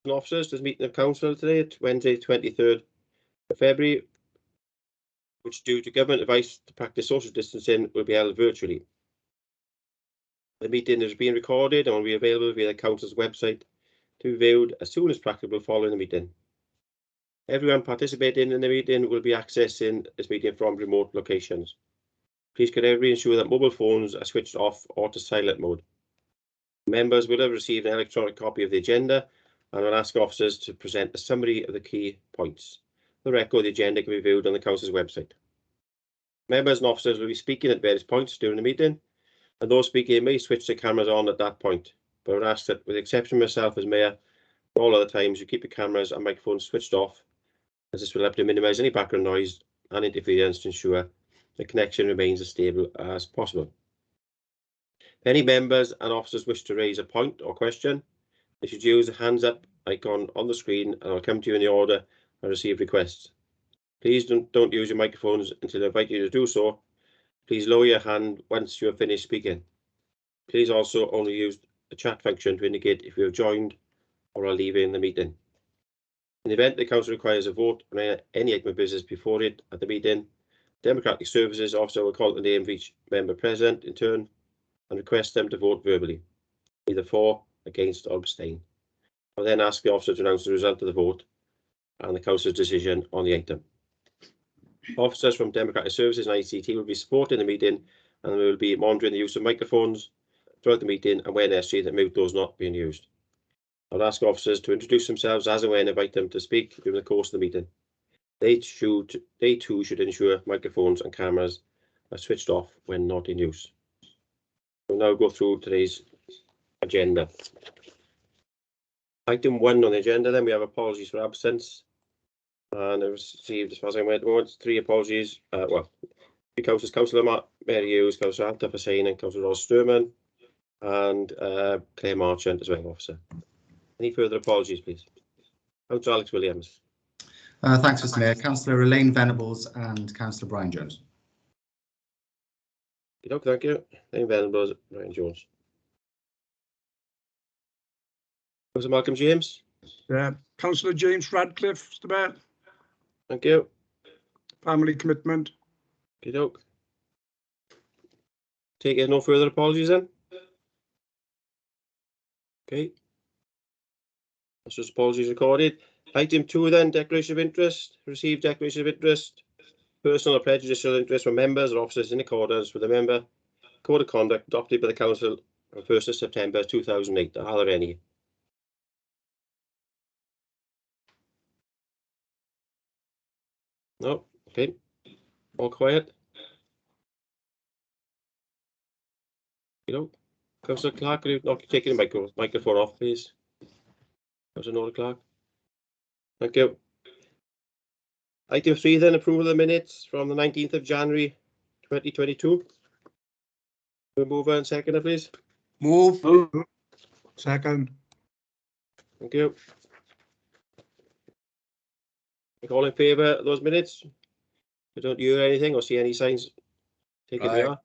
and officers, there's a meeting of council today, it's Wednesday 23rd of February, which due to government advice to practice social distancing will be held virtually. The meeting is being recorded and will be available via the council's website to be viewed as soon as practicable following the meeting. Everyone participating in the meeting will be accessing this meeting from remote locations. Please could everybody ensure that mobile phones are switched off or to silent mode. Members will have received an electronic copy of the agenda and will ask officers to present a summary of the key points. The record of the agenda can be viewed on the council's website. Members and officers will be speaking at various points during the meeting, and those speaking may switch their cameras on at that point. But I would ask that, with the exception of myself as Mayor, all other times you keep your cameras and microphones switched off, as this will help to minimise any background noise and interference to ensure the connection remains as stable as possible. If any members and officers wish to raise a point or question, they should use the hands up icon on the screen and I'll come to you in the order I receive requests. Please don't use your microphones until I invite you to do so. Please lower your hand once you have finished speaking. Please also only use the chat function to indicate if you have joined or are leaving the meeting. In the event the council requires a vote on any item of business before it at the meeting, Democratic Services Officer will call the name of each member present in turn and request them to vote verbally, either for, against or abstain. I'll then ask the officer to announce the result of the vote and the council's decision on the item. Officers from Democratic Services and ICT will be supporting the meeting and we will be monitoring the use of microphones throughout the meeting and where necessary to mute those not being used. I'll ask officers to introduce themselves as and when I invite them to speak during the course of the meeting. They too should ensure microphones and cameras are switched off when not in use. We'll now go through today's agenda. Item 1 on the agenda, then we have apologies for absence. And I received, as far as I went, 3 apologies. Well, councillors, Councillor Mary Hughes, Councillor Alta Hussain and Councillor Ross Sturman, and Claire Marchant as well, officer. Any further apologies, please? Councillor Alex Williams. Thanks, Mr. Mayor. Councillor Elaine Venables and Councillor Brian Jones. Thank you. Elaine Venables, Brian Jones. Councillor Malcolm James. Councillor James Radcliffe, Mr. Mayor. Thank you. Family commitment. Take it, no further apologies then. Okay. That's just apologies recorded. Item 2 then, declaration of interest. Received declaration of interest. Personal or prejudicial interest from members or officers in accordance with the member code of conduct adopted by the council on 1st of September 2008. Are there any? No. Okay. All quiet. Councillor Clark, could you not take your microphone off, please? Councillor Nora Clark. Thank you. Item 3 then, approval of the minutes from the 19th of January 2022. Mover and seconder, please. Move. Second. Thank you. All in favour of those minutes? I don't hear anything or see any signs. Take it. They are.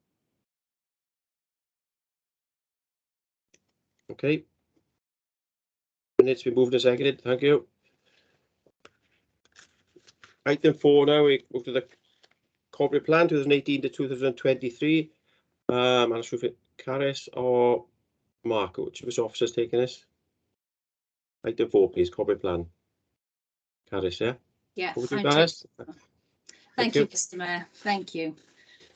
Okay. Minutes been moved and seconded. Thank you. Item 4 now, we move to the corporate plan 2018 to 2023. I'm not sure if it's Caris or Mark, which officer's taking this? Item 4, please, corporate plan. Caris, yeah? Yeah. Thank you, Mr. Mayor. Thank you.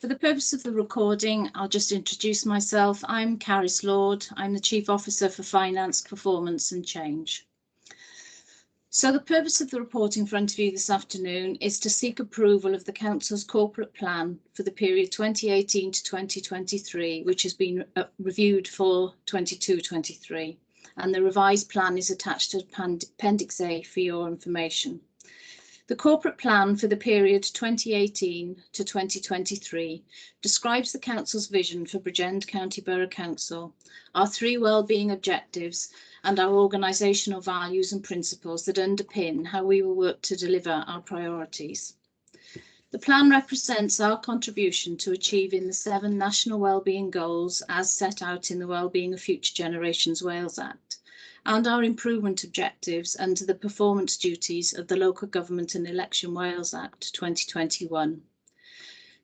For the purpose of the recording, I'll just introduce myself. I'm Caris Lord. I'm the Chief Officer for Finance, Performance and Change. So the purpose of the report in front of you this afternoon is to seek approval of the Council's corporate plan for the period 2018 to 2023, which has been reviewed for 22-23, and the revised plan is attached to Appendix A for your information. The corporate plan for the period 2018 to 2023 describes the Council's vision for Bridgend County Borough Council, our 3 wellbeing objectives and our organisational values and principles that underpin how we will work to deliver our priorities. The plan represents our contribution to achieving the 7 national wellbeing goals as set out in the Wellbeing of Future Generations Wales Act, and our improvement objectives under the performance duties of the Local Government and Election Wales Act 2021.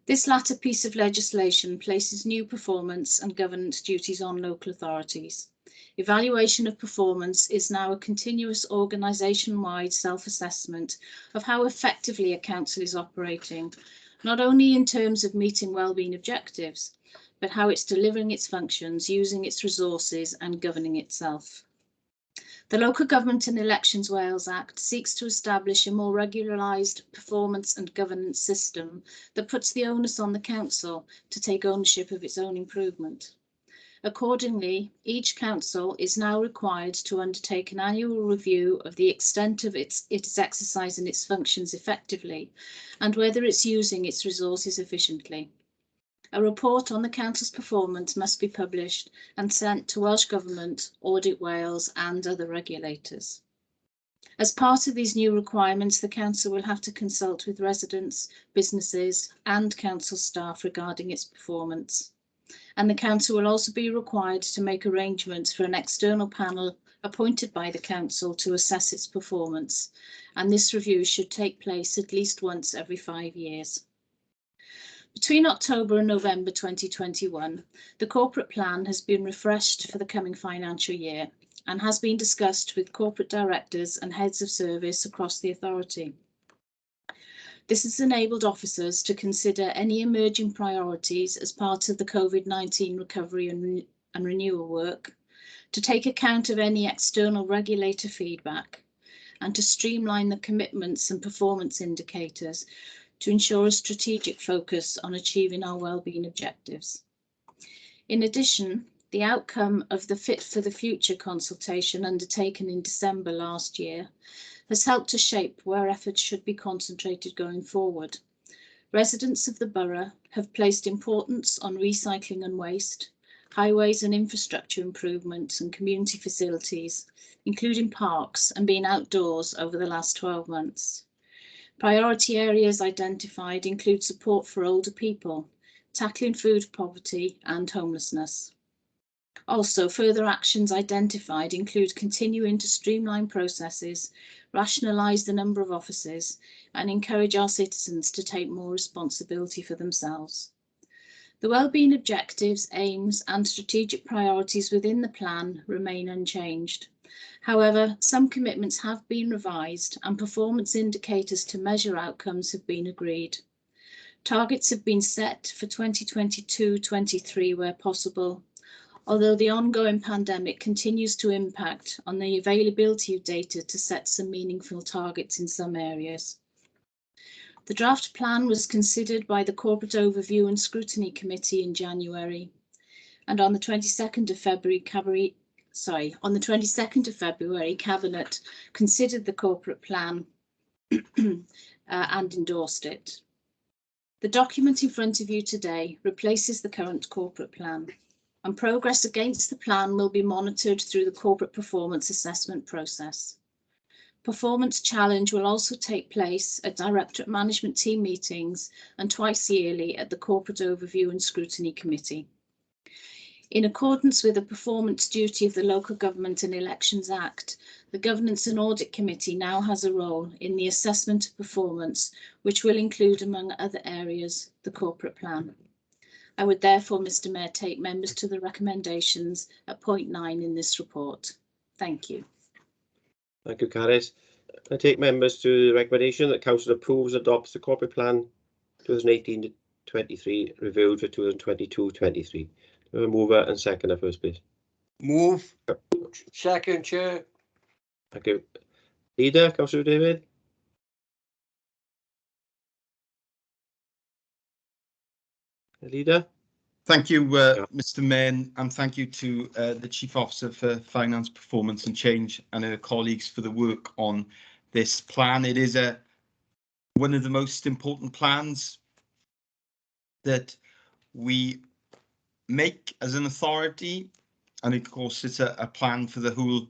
This latter piece of legislation places new performance and governance duties on local authorities. Evaluation of performance is now a continuous organisation-wide self-assessment of how effectively a council is operating, not only in terms of meeting wellbeing objectives, but how it's delivering its functions, using its resources and governing itself. The Local Government and Elections Wales Act seeks to establish a more regularised performance and governance system that puts the onus on the council to take ownership of its own improvement. Accordingly, each council is now required to undertake an annual review of the extent of its exercising its functions effectively and whether it's using its resources efficiently. A report on the council's performance must be published and sent to Welsh Government, Audit Wales and other regulators. As part of these new requirements, the council will have to consult with residents, businesses and council staff regarding its performance. And the council will also be required to make arrangements for an external panel appointed by the council to assess its performance, and this review should take place at least once every 5 years. Between October and November 2021, the corporate plan has been refreshed for the coming financial year and has been discussed with corporate directors and heads of service across the authority. This has enabled officers to consider any emerging priorities as part of the COVID-19 recovery and renewal work, to take account of any external regulator feedback, and to streamline the commitments and performance indicators to ensure a strategic focus on achieving our wellbeing objectives. In addition, the outcome of the Fit for the Future consultation undertaken in December last year has helped to shape where efforts should be concentrated going forward. Residents of the borough have placed importance on recycling and waste, highways and infrastructure improvements and community facilities, including parks and being outdoors over the last 12 months. Priority areas identified include support for older people, tackling food poverty and homelessness. Also, further actions identified include continuing to streamline processes, rationalise the number of offices, and encourage our citizens to take more responsibility for themselves. The wellbeing objectives, aims, and strategic priorities within the plan remain unchanged. However, some commitments have been revised and performance indicators to measure outcomes have been agreed. Targets have been set for 2022-23 where possible, although the ongoing pandemic continues to impact on the availability of data to set some meaningful targets in some areas. The draft plan was considered by the Corporate Overview and Scrutiny Committee in January, and on the 22nd of February, Cabinet considered the corporate plan and endorsed it. The document in front of you today replaces the current corporate plan, and progress against the plan will be monitored through the corporate performance assessment process. Performance challenge will also take place at Directorate Management Team meetings and twice yearly at the Corporate Overview and Scrutiny Committee. In accordance with the performance duty of the Local Government and Elections Act, the Governance and Audit Committee now has a role in the assessment of performance, which will include, among other areas, the corporate plan. I would therefore, Mr Mayor, take members to the recommendations at point 9 in this report. Thank you. Thank you, Carys. I take members to the recommendation that Council approves and adopts the corporate plan 2018-23 reviewed for 2022-23. A mover and seconder first, please. Move. Second, Chair. Thank you. Leader, Councillor David. Leader. Thank you, Mr Mayor, and thank you to the Chief Officer for Finance, Performance and Change and her colleagues for the work on this plan. It is one of the most important plans that we make as an authority, and of course it's a plan for the whole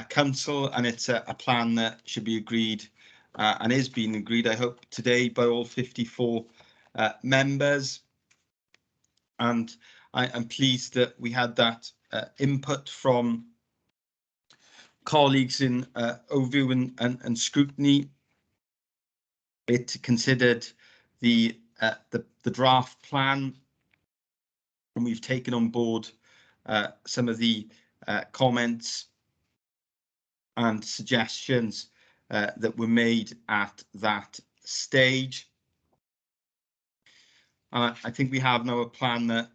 council, and it's a plan that should be agreed and is being agreed, I hope, today by all 54 members. And I am pleased that we had that input from colleagues in overview and scrutiny, it considered the draft plan, and we've taken on board some of the comments and suggestions that were made at that stage. I think we have now a plan that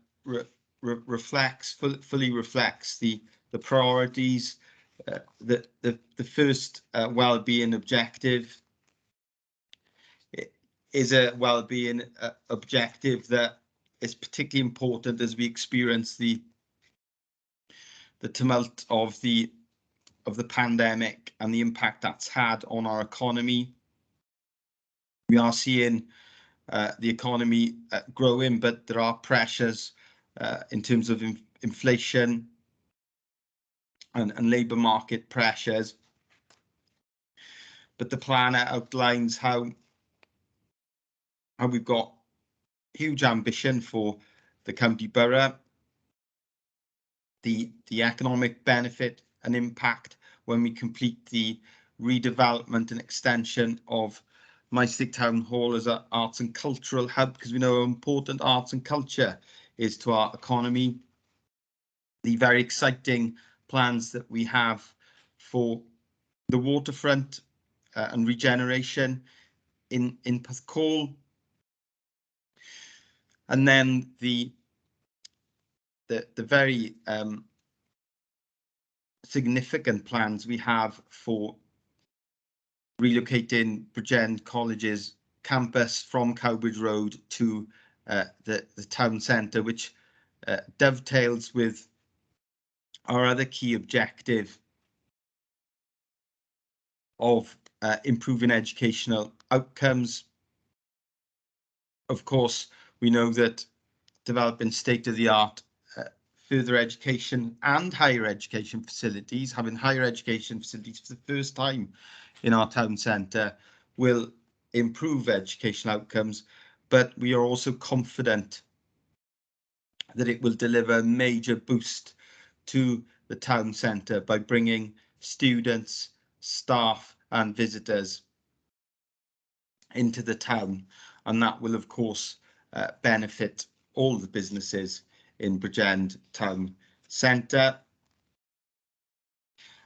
fully reflects the priorities. The first well-being objective is a well-being objective that is particularly important as we experience the tumult of the pandemic and the impact that's had on our economy. We are seeing the economy growing, but there are pressures in terms of inflation and labour market pressures. But the plan outlines how we've got huge ambition for the county borough, the economic benefit and impact when we complete the redevelopment and extension of Maestic Town Hall as an arts and cultural hub, because we know how important arts and culture is to our economy. The very exciting plans that we have for the waterfront and regeneration in Porthcawl, and then the very significant plans we have for relocating Bridgend College's campus from Cowbridge Road to the town centre, which dovetails with our other key objective of improving educational outcomes. Of course, we know that developing state-of-the-art further education and higher education facilities, having higher education facilities for the first time in our town centre, will improve educational outcomes, but we are also confident that it will deliver a major boost to the town centre by bringing students, staff and visitors into the town, and that will of course benefit all the businesses in Bridgend Town Centre.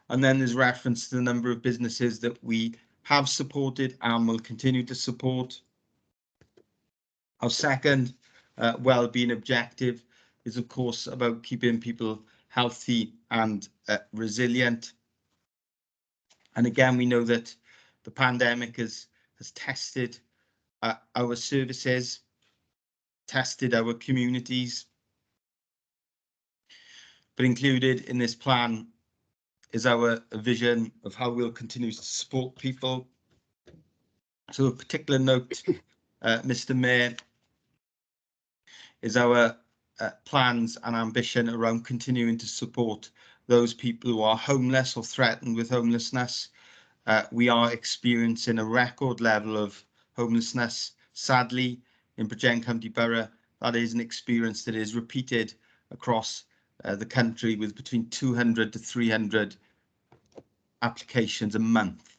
And then there's reference to the number of businesses that we have supported and will continue to support. Our second well-being objective is of course about keeping people healthy and resilient. And again, we know that the pandemic has tested our services, tested our communities, but included in this plan is our vision of how we'll continue to support people. So a particular note, Mr. Mayor, is our plans and ambition around continuing to support those people who are homeless or threatened with homelessness. We are experiencing a record level of homelessness. Sadly, in Bridgend County Borough, that is an experience that is repeated across the country, with between 200 to 300 applications a month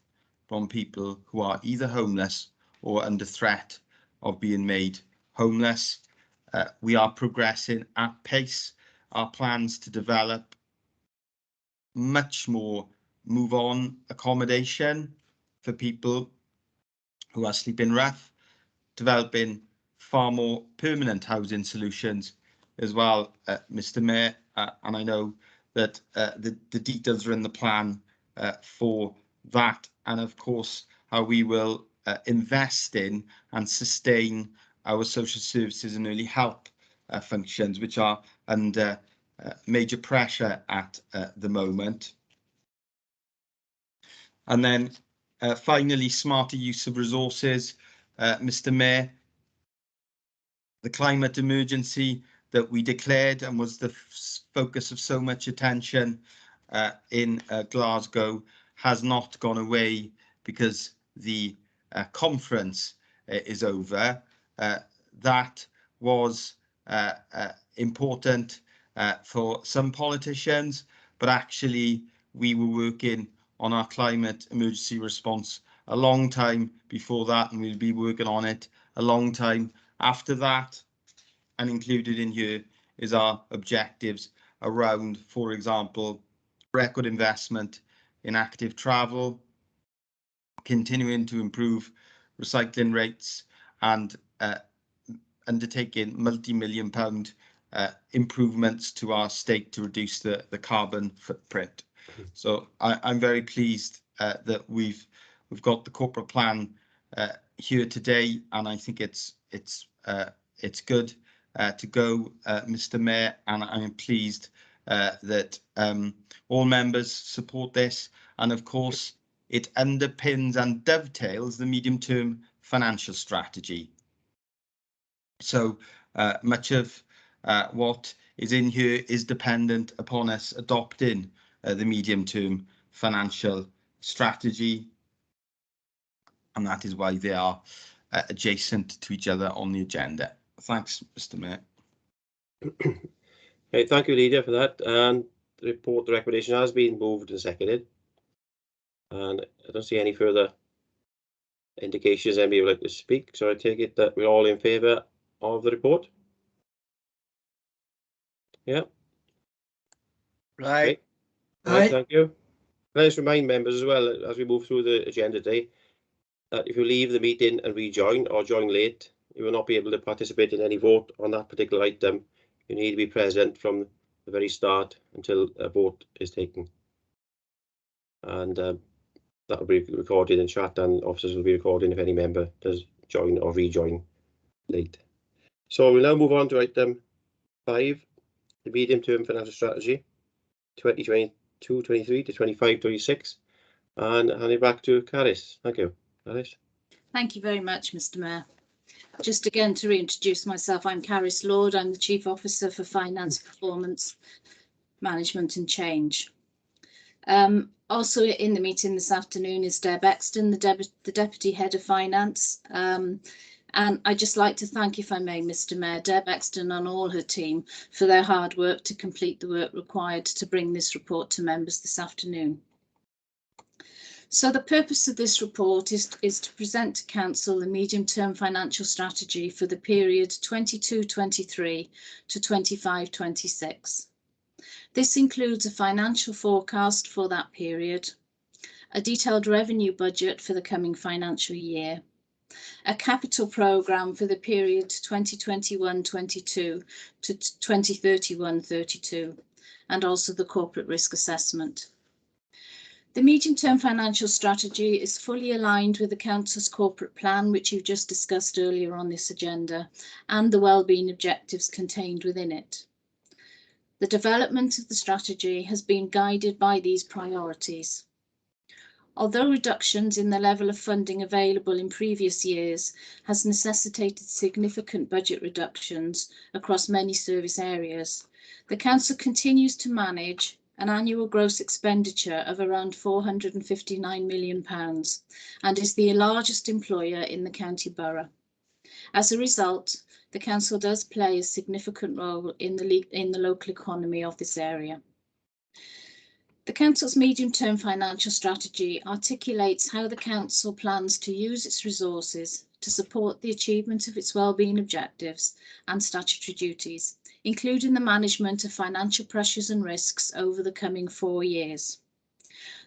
from people who are either homeless or under threat of being made homeless. We are progressing at pace our plans to develop much more move-on accommodation for people who are sleeping rough, developing far more permanent housing solutions as well, Mr. Mayor, and I know that the details are in the plan for that, and of course how we will invest in and sustain our social services and early help functions, which are under major pressure at the moment. And then finally, smarter use of resources, Mr. Mayor. The climate emergency that we declared and was the focus of so much attention in Glasgow has not gone away because the conference is over. That was important for some politicians, but actually we were working on our climate emergency response a long time before that, and we'll be working on it a long time after that. And included in here is our objectives around, for example, record investment in active travel, continuing to improve recycling rates, and undertaking multi-million pound improvements to our state to reduce the carbon footprint. So I'm very pleased that we've got the corporate plan here today, and I think it's good to go, Mr. Mayor, and I'm pleased that all members support this, and of course it underpins and dovetails the medium-term financial strategy. So much of what is in here is dependent upon us adopting the medium-term financial strategy, and that is why they are adjacent to each other on the agenda. Thanks, Mr. Mayor. Okay, thank you, Leader, for that. And the recommendation has been moved and seconded. And I don't see any further indications anybody would like to speak, so I take it that we're all in favour of the report. Yeah. Right. Okay. Right, thank you. Can I just remind members as well, as we move through the agenda today, that if you leave the meeting and rejoin or join late, you will not be able to participate in any vote on that particular item. You need to be present from the very start until a vote is taken. And that will be recorded in chat, and officers will be recording if any member does join or rejoin late. So we'll now move on to item 5, the medium-term financial strategy, 2022-23 to 25-26, and hand it back to Caris. Thank you, Caris. Thank you very much, Mr. Mayor. Just again to reintroduce myself, I'm Caris Lord. I'm the Chief Officer for Finance, Performance, Management and Change. Also in the meeting this afternoon is Deb Exton, the Deputy Head of Finance. And I'd just like to thank, if I may, Mr. Mayor, Deb Exton and all her team for their hard work to complete the work required to bring this report to members this afternoon. So the purpose of this report is to present to Council the medium-term financial strategy for the period 22-23 to 25-26. This includes a financial forecast for that period, a detailed revenue budget for the coming financial year, a capital programme for the period 2021-22 to 2031-32, and also the corporate risk assessment. The medium-term financial strategy is fully aligned with the Council's corporate plan, which you just discussed earlier on this agenda, and the wellbeing objectives contained within it. The development of the strategy has been guided by these priorities. Although reductions in the level of funding available in previous years has necessitated significant budget reductions across many service areas, the Council continues to manage an annual gross expenditure of around £459 million and is the largest employer in the county borough. As a result, the Council does play a significant role in the local economy of this area. The Council's medium-term financial strategy articulates how the Council plans to use its resources to support the achievement of its wellbeing objectives and statutory duties, including the management of financial pressures and risks over the coming 4 years.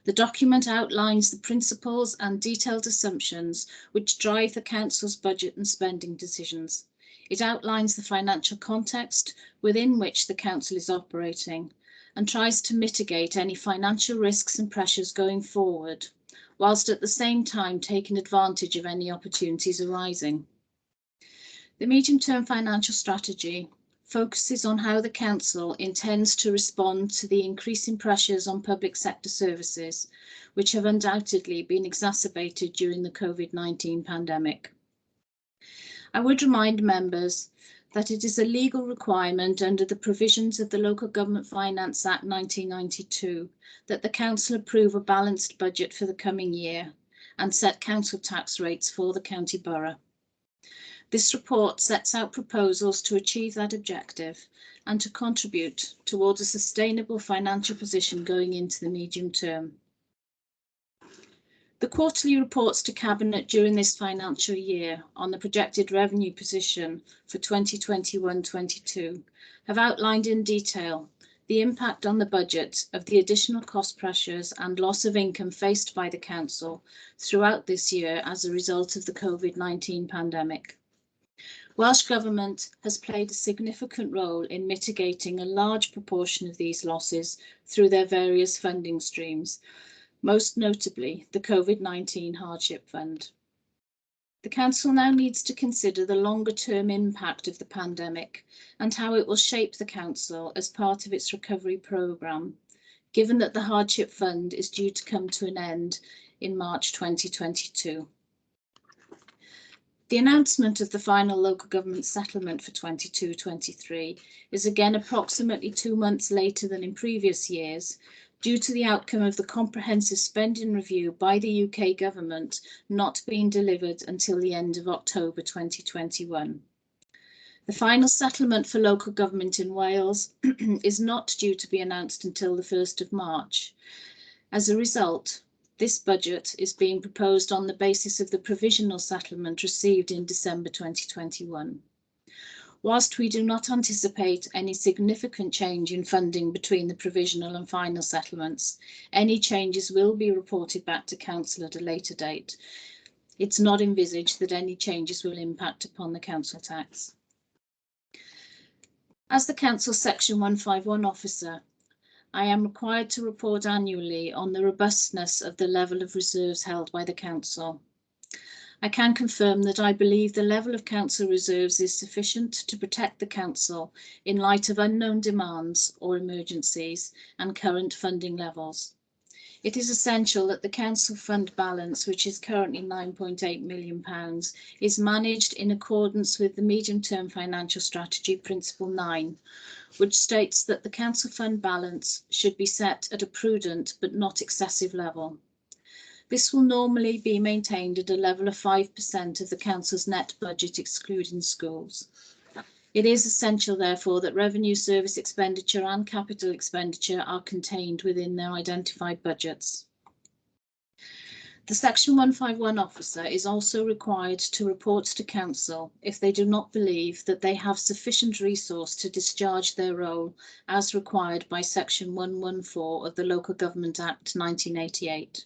The document outlines the principles and detailed assumptions which drive the Council's budget and spending decisions. It outlines the financial context within which the Council is operating and tries to mitigate any financial risks and pressures going forward, whilst at the same time taking advantage of any opportunities arising. The medium-term financial strategy focuses on how the Council intends to respond to the increasing pressures on public sector services, which have undoubtedly been exacerbated during the COVID-19 pandemic. I would remind members that it is a legal requirement under the provisions of the Local Government Finance Act 1992 that the Council approve a balanced budget for the coming year and set council tax rates for the county borough. This report sets out proposals to achieve that objective and to contribute towards a sustainable financial position going into the medium term. The quarterly reports to Cabinet during this financial year on the projected revenue position for 2021-22 have outlined in detail the impact on the budget of the additional cost pressures and loss of income faced by the Council throughout this year as a result of the COVID-19 pandemic. Welsh Government has played a significant role in mitigating a large proportion of these losses through their various funding streams, most notably the COVID-19 Hardship Fund. The Council now needs to consider the longer-term impact of the pandemic and how it will shape the Council as part of its recovery programme, given that the Hardship Fund is due to come to an end in March 2022. The announcement of the final local government settlement for 22-23 is again approximately 2 months later than in previous years, due to the outcome of the comprehensive spending review by the UK government not being delivered until the end of October 2021. The final settlement for local government in Wales is not due to be announced until the 1st of March. As a result, this budget is being proposed on the basis of the provisional settlement received in December 2021. Whilst we do not anticipate any significant change in funding between the provisional and final settlements, any changes will be reported back to Council at a later date. It's not envisaged that any changes will impact upon the Council tax. As the Council Section 151 officer, I am required to report annually on the robustness of the level of reserves held by the Council. I can confirm that I believe the level of Council reserves is sufficient to protect the Council in light of unknown demands or emergencies and current funding levels. It is essential that the Council fund balance, which is currently £9.8 million, is managed in accordance with the Medium-Term Financial Strategy Principle 9, which states that the Council fund balance should be set at a prudent but not excessive level. This will normally be maintained at a level of 5% of the Council's net budget excluding schools. It is essential, therefore, that revenue service expenditure and capital expenditure are contained within their identified budgets. The Section 151 officer is also required to report to Council if they do not believe that they have sufficient resource to discharge their role as required by Section 114 of the Local Government Act 1988.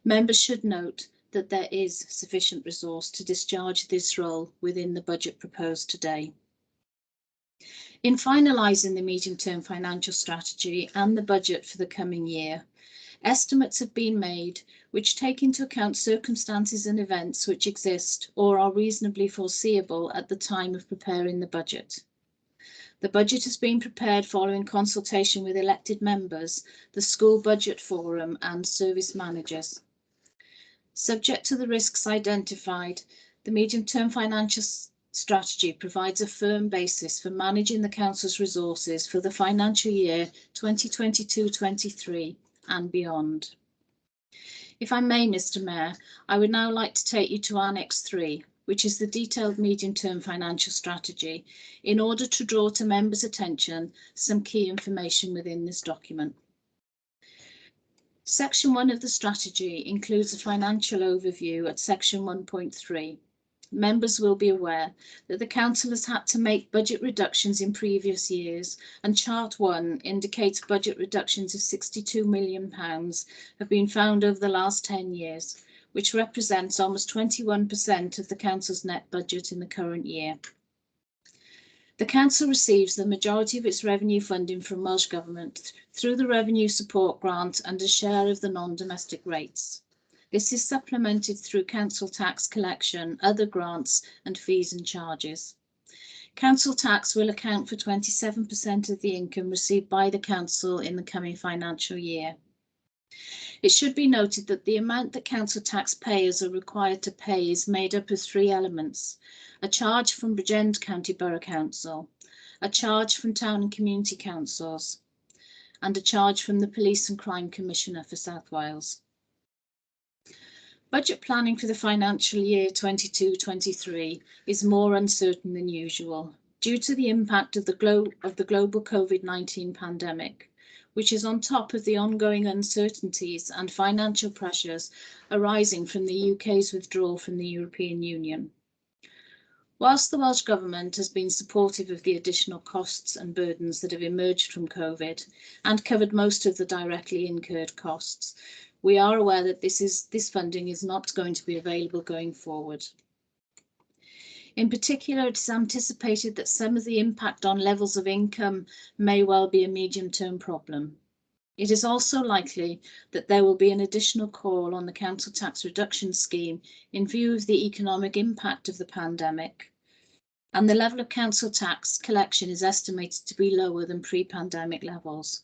Members should note that there is sufficient resource to discharge this role within the budget proposed today. In finalising the medium-term financial strategy and the budget for the coming year, estimates have been made which take into account circumstances and events which exist or are reasonably foreseeable at the time of preparing the budget. The budget has been prepared following consultation with elected members, the School Budget Forum and service managers. Subject to the risks identified, the medium-term financial strategy provides a firm basis for managing the Council's resources for the financial year 2022-23 and beyond. If I may, Mr. Mayor, I would now like to take you to Annex 3, which is the detailed medium-term financial strategy, in order to draw to members' attention some key information within this document. Section 1 of the strategy includes a financial overview at Section 1.3. Members will be aware that the Council has had to make budget reductions in previous years, and Chart 1 indicates budget reductions of £62 million have been found over the last 10 years, which represents almost 21% of the Council's net budget in the current year. The Council receives the majority of its revenue funding from Welsh Government through the Revenue Support Grant and a share of the non-domestic rates. This is supplemented through Council tax collection, other grants and fees and charges. Council tax will account for 27% of the income received by the Council in the coming financial year. It should be noted that the amount that Council taxpayers are required to pay is made up of 3 elements: a charge from Bridgend County Borough Council, a charge from Town and Community Councils, and a charge from the Police and Crime Commissioner for South Wales. Budget planning for the financial year 22-23 is more uncertain than usual due to the impact of the global COVID-19 pandemic, which is on top of the ongoing uncertainties and financial pressures arising from the UK's withdrawal from the European Union. Whilst the Welsh Government has been supportive of the additional costs and burdens that have emerged from COVID and covered most of the directly incurred costs, we are aware that this funding is not going to be available going forward. In particular, it is anticipated that some of the impact on levels of income may well be a medium-term problem. It is also likely that there will be an additional call on the council tax reduction scheme in view of the economic impact of the pandemic, and the level of council tax collection is estimated to be lower than pre-pandemic levels.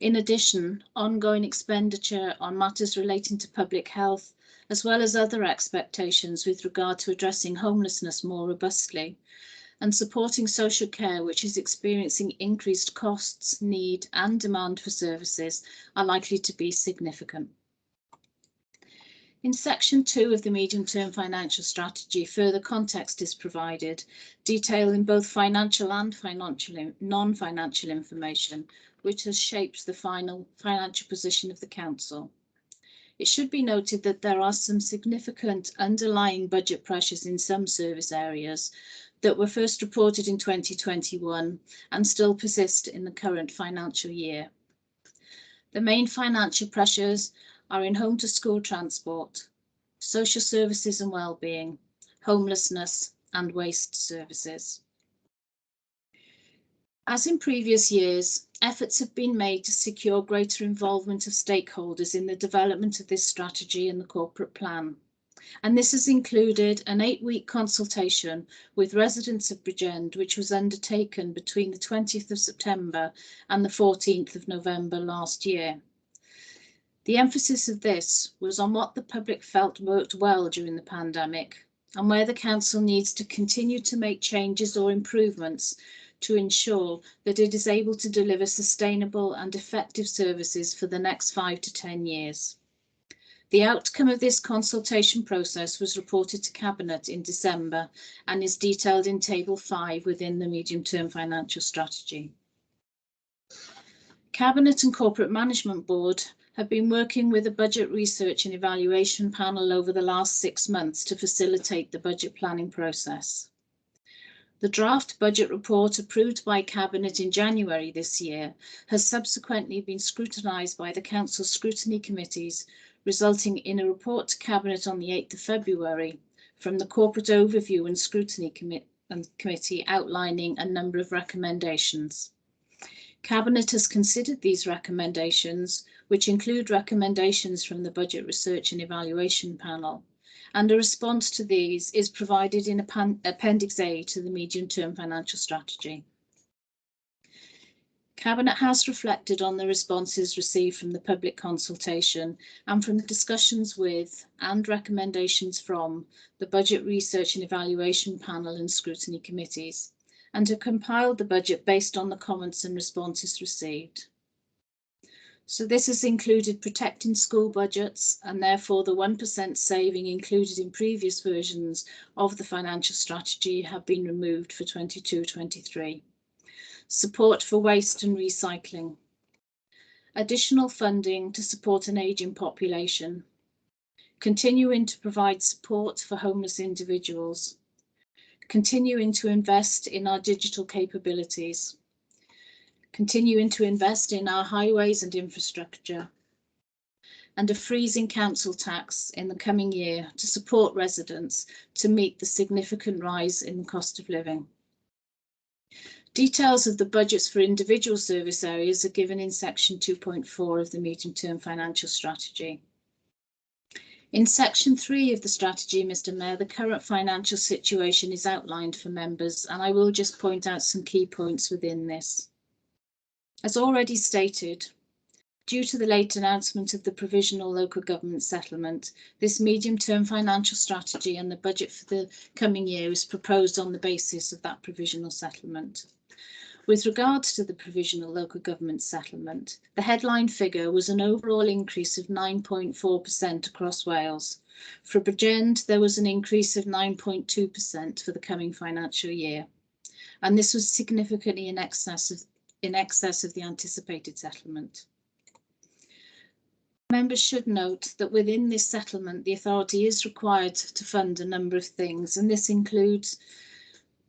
In addition, ongoing expenditure on matters relating to public health, as well as other expectations with regard to addressing homelessness more robustly, and supporting social care, which is experiencing increased costs, need and demand for services, are likely to be significant. In section 2 of the medium-term financial strategy, further context is provided, detailing both financial and non-financial information, which has shaped the final financial position of the council. It should be noted that there are some significant underlying budget pressures in some service areas that were first reported in 2021 and still persist in the current financial year. The main financial pressures are in home to school transport, social services and wellbeing, homelessness and waste services. As in previous years, efforts have been made to secure greater involvement of stakeholders in the development of this strategy and the corporate plan. And this has included an 8-week consultation with residents of Bridgend, which was undertaken between the 20th of September and the 14th of November last year. The emphasis of this was on what the public felt worked well during the pandemic and where the council needs to continue to make changes or improvements to ensure that it is able to deliver sustainable and effective services for the next 5 to 10 years. The outcome of this consultation process was reported to Cabinet in December and is detailed in Table 5 within the Medium-Term Financial Strategy. Cabinet and Corporate Management Board have been working with a budget research and evaluation panel over the last 6 months to facilitate the budget planning process. The draft budget report approved by Cabinet in January this year has subsequently been scrutinised by the Council scrutiny committees, resulting in a report to Cabinet on the 8th of February from the Corporate Overview and Scrutiny Committee outlining a number of recommendations. Cabinet has considered these recommendations, which include recommendations from the Budget Research and Evaluation Panel, and a response to these is provided in Appendix A to the Medium-Term Financial Strategy. Cabinet has reflected on the responses received from the public consultation and from the discussions with and recommendations from the Budget Research and Evaluation Panel and Scrutiny Committees, and have compiled the budget based on the comments and responses received. So this has included protecting school budgets, and therefore the 1% saving included in previous versions of the financial strategy have been removed for 22-23. Support for waste and recycling. Additional funding to support an ageing population. Continuing to provide support for homeless individuals. Continuing to invest in our digital capabilities. Continuing to invest in our highways and infrastructure, and a freeze in council tax in the coming year to support residents to meet the significant rise in the cost of living. Details of the budgets for individual service areas are given in section 2.4 of the Medium-Term Financial Strategy. In section 3 of the strategy, Mr. Mayor, the current financial situation is outlined for members, and I will just point out some key points within this. As already stated, due to the late announcement of the provisional local government settlement, this medium-term financial strategy and the budget for the coming year is proposed on the basis of that provisional settlement. With regards to the provisional local government settlement, the headline figure was an overall increase of 9.4% across Wales. For Bridgend, there was an increase of 9.2% for the coming financial year. and this was significantly in excess of the anticipated settlement. Members should note that within this settlement, the authority is required to fund a number of things, and this includes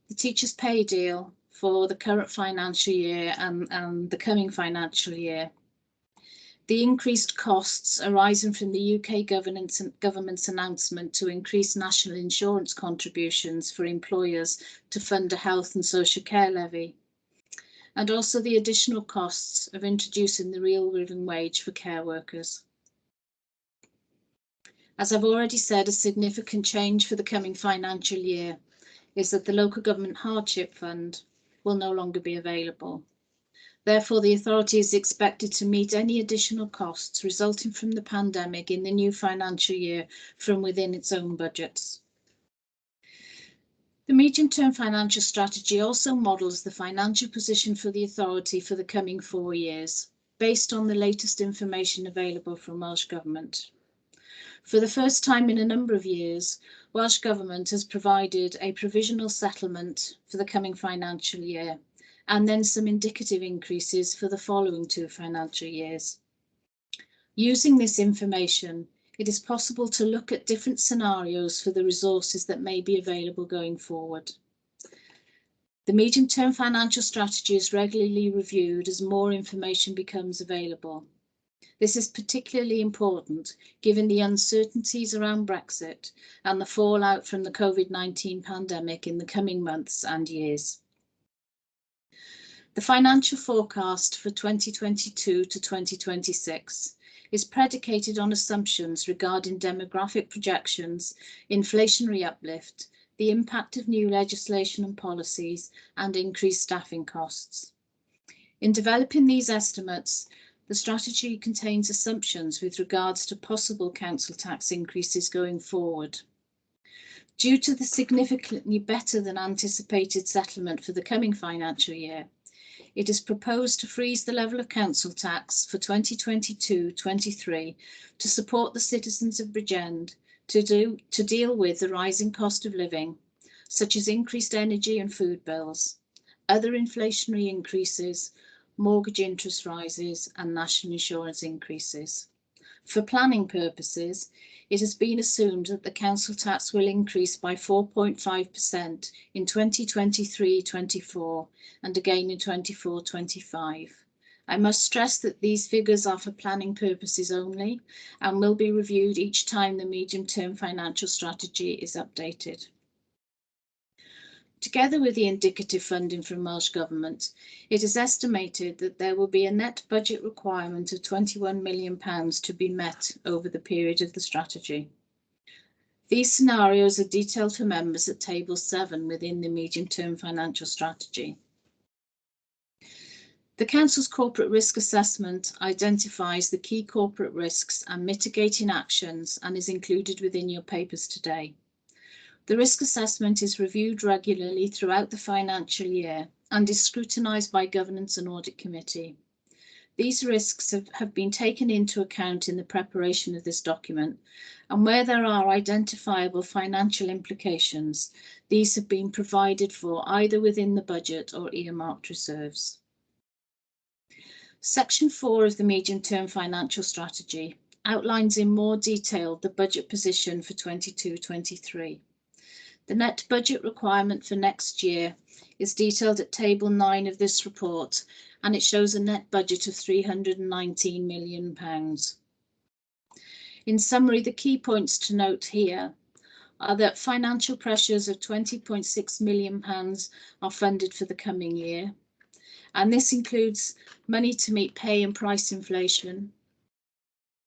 the teachers' pay deal for the current financial year and the coming financial year. The increased costs arising from the UK government's announcement to increase national insurance contributions for employers to fund a health and social care levy, and also the additional costs of introducing the real living wage for care workers. As I've already said, a significant change for the coming financial year is that the Local Government Hardship Fund will no longer be available. Therefore, the authority is expected to meet any additional costs resulting from the pandemic in the new financial year from within its own budgets. The medium-term financial strategy also models the financial position for the authority for the coming 4 years, based on the latest information available from Welsh Government. For the first time in a number of years, Welsh Government has provided a provisional settlement for the coming financial year, and then some indicative increases for the following 2 financial years. Using this information, it is possible to look at different scenarios for the resources that may be available going forward. The medium-term financial strategy is regularly reviewed as more information becomes available. This is particularly important given the uncertainties around Brexit and the fallout from the COVID-19 pandemic in the coming months and years. The financial forecast for 2022 to 2026 is predicated on assumptions regarding demographic projections, inflationary uplift, the impact of new legislation and policies, and increased staffing costs. In developing these estimates, the strategy contains assumptions with regards to possible council tax increases going forward. Due to the significantly better than anticipated settlement for the coming financial year, it is proposed to freeze the level of council tax for 2022-23 to support the citizens of Bridgend to deal with the rising cost of living, such as increased energy and food bills, other inflationary increases, mortgage interest rises, and national insurance increases. For planning purposes, it has been assumed that the council tax will increase by 4.5% in 2023-24 and again in 24-25. I must stress that these figures are for planning purposes only and will be reviewed each time the medium-term financial strategy is updated. Together with the indicative funding from Welsh Government, it is estimated that there will be a net budget requirement of £21 million to be met over the period of the strategy. These scenarios are detailed for members at Table 7 within the medium-term financial strategy. The Council's corporate risk assessment identifies the key corporate risks and mitigating actions and is included within your papers today. The risk assessment is reviewed regularly throughout the financial year and is scrutinised by Governance and Audit Committee. These risks have been taken into account in the preparation of this document, and where there are identifiable financial implications, these have been provided for either within the budget or earmarked reserves. Section 4 of the medium-term financial strategy outlines in more detail the budget position for 22-23. The net budget requirement for next year is detailed at Table 9 of this report, and it shows a net budget of £319 million. In summary, the key points to note here are that financial pressures of £20.6 million are funded for the coming year, and this includes money to meet pay and price inflation,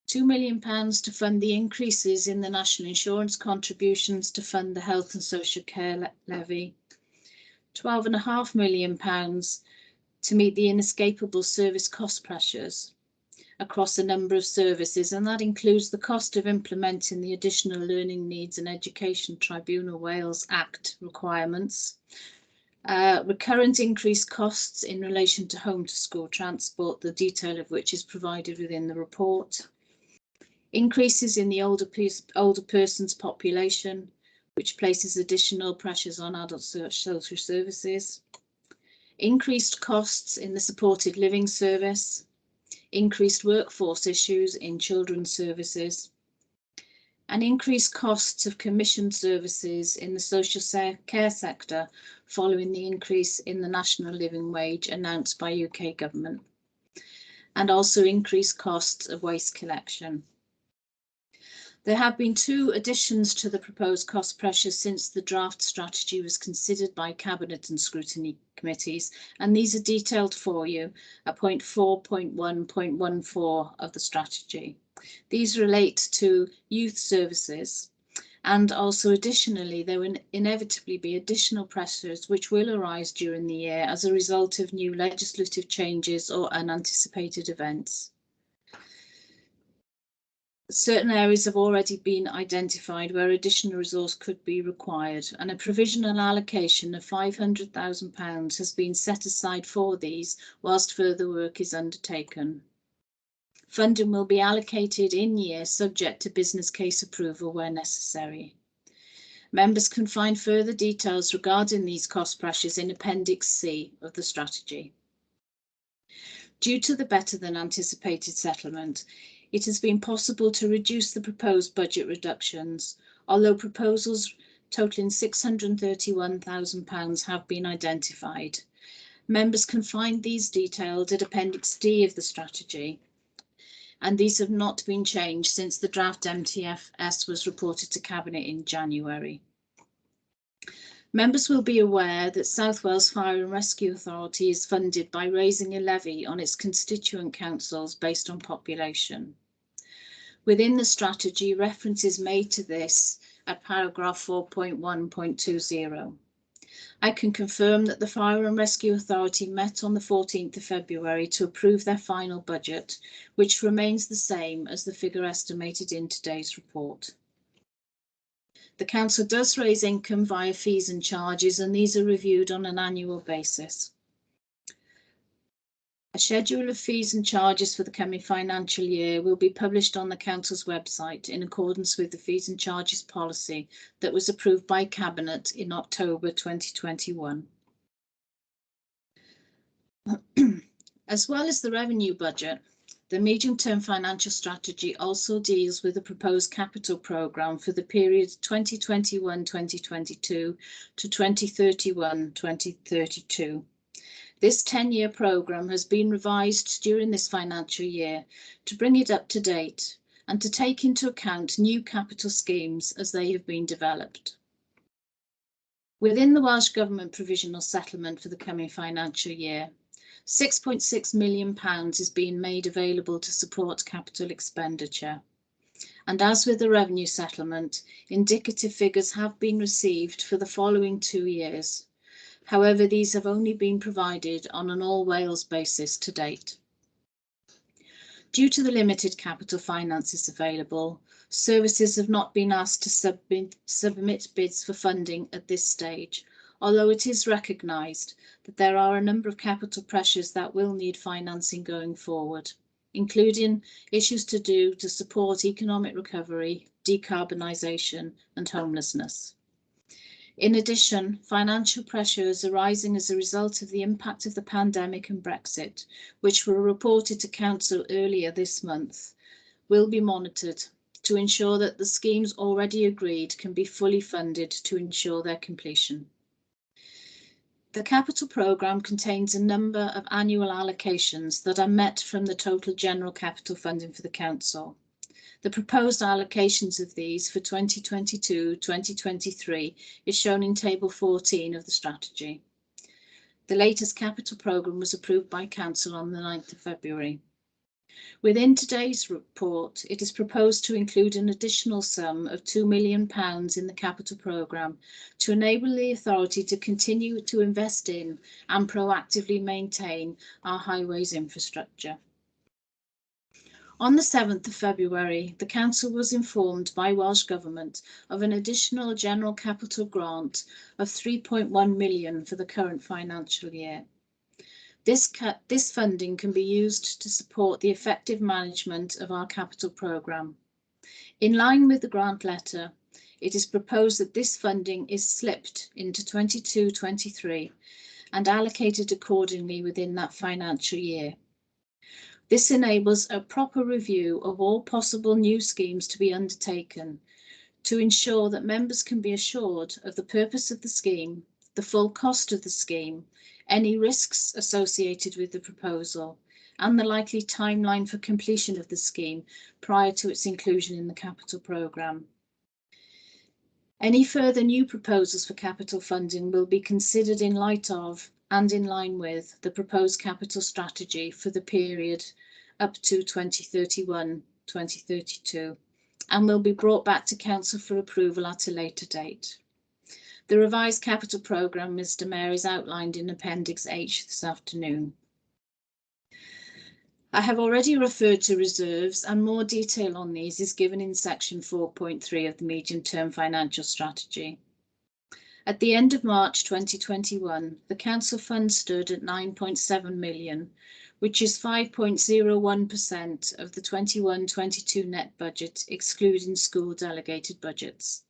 £2 million to fund the increases in the national insurance contributions to fund the health and social care levy, £12.5 million to meet the inescapable service cost pressures across a number of services, and that includes the cost of implementing the Additional Learning Needs and Education Tribunal Wales Act requirements, recurrent increased costs in relation to home to school transport, the detail of which is provided within the report, increases in the older persons population, which places additional pressures on adult social services, increased costs in the supported living service, increased workforce issues in children's services, and increased costs of commissioned services in the social care sector following the increase in the national living wage announced by UK government, and also increased costs of waste collection. There have been 2 additions to the proposed cost pressures since the draft strategy was considered by Cabinet and Scrutiny Committees, and these are detailed for you at point 4.1.14 of the strategy. These relate to youth services, and also additionally there will inevitably be additional pressures which will arise during the year as a result of new legislative changes or unanticipated events. Certain areas have already been identified where additional resource could be required, and a provisional allocation of £500,000 has been set aside for these whilst further work is undertaken. Funding will be allocated in year subject to business case approval where necessary. Members can find further details regarding these cost pressures in Appendix C of the strategy. Due to the better than anticipated settlement, it has been possible to reduce the proposed budget reductions, although proposals totaling £631,000 have been identified. Members can find these detailed at Appendix D of the strategy, and these have not been changed since the draft MTFS was reported to Cabinet in January. Members will be aware that South Wales Fire and Rescue Authority is funded by raising a levy on its constituent councils based on population. Within the strategy, reference is made to this at paragraph 4.1.20. I can confirm that the Fire and Rescue Authority met on the 14th of February to approve their final budget, which remains the same as the figure estimated in today's report. The Council does raise income via fees and charges, and these are reviewed on an annual basis. A schedule of fees and charges for the coming financial year will be published on the Council's website in accordance with the fees and charges policy that was approved by Cabinet in October 2021. As well as the revenue budget, the medium-term financial strategy also deals with the proposed capital programme for the period 2021-2022 to 2031-2032. This 10-year programme has been revised during this financial year to bring it up to date and to take into account new capital schemes as they have been developed. Within the Welsh Government provisional settlement for the coming financial year, £6.6 million is being made available to support capital expenditure. And as with the revenue settlement, indicative figures have been received for the following 2 years. However, these have only been provided on an all-Wales basis to date. Due to the limited capital finances available, services have not been asked to submit bids for funding at this stage, although it is recognised that there are a number of capital pressures that will need financing going forward, including issues to support economic recovery, decarbonisation and homelessness. In addition, financial pressures arising as a result of the impact of the pandemic and Brexit, which were reported to Council earlier this month, will be monitored to ensure that the schemes already agreed can be fully funded to ensure their completion. The capital programme contains a number of annual allocations that are met from the total general capital funding for the Council. The proposed allocations of these for 2022-2023 is shown in Table 14 of the strategy. The latest capital programme was approved by Council on the 9th of February. Within today's report, it is proposed to include an additional sum of £2 million in the capital programme to enable the authority to continue to invest in and proactively maintain our highways infrastructure. On the 7th of February, the Council was informed by Welsh Government of an additional general capital grant of £3.1 million for the current financial year. This funding can be used to support the effective management of our capital programme. In line with the grant letter, it is proposed that this funding is slipped into 22-23 and allocated accordingly within that financial year. This enables a proper review of all possible new schemes to be undertaken to ensure that members can be assured of the purpose of the scheme, the full cost of the scheme, any risks associated with the proposal, and the likely timeline for completion of the scheme prior to its inclusion in the capital programme. Any further new proposals for capital funding will be considered in light of and in line with the proposed capital strategy for the period up to 2031-2032 and will be brought back to Council for approval at a later date. The revised capital programme, Mr Mayor, is outlined in Appendix H this afternoon. I have already referred to reserves, and more detail on these is given in section 4.3 of the medium-term financial strategy. At the end of March 2021, the council fund stood at 9.7 million, which is 5.01% of the 21-22 net budget, excluding school delegated budgets.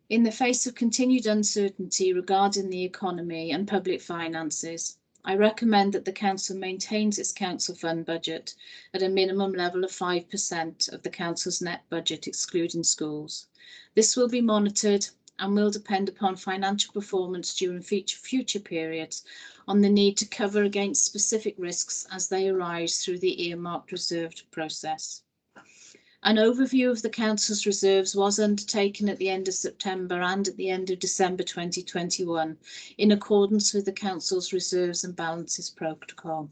In the face of continued uncertainty regarding the economy and public finances, I recommend that the council maintains its council fund budget at a minimum level of 5% of the council's net budget, excluding schools. This will be monitored and will depend upon financial performance during future periods on the need to cover against specific risks as they arise through the earmarked reserved process. An overview of the council's reserves was undertaken at the end of September and at the end of December 2021 in accordance with the council's reserves and balances protocol.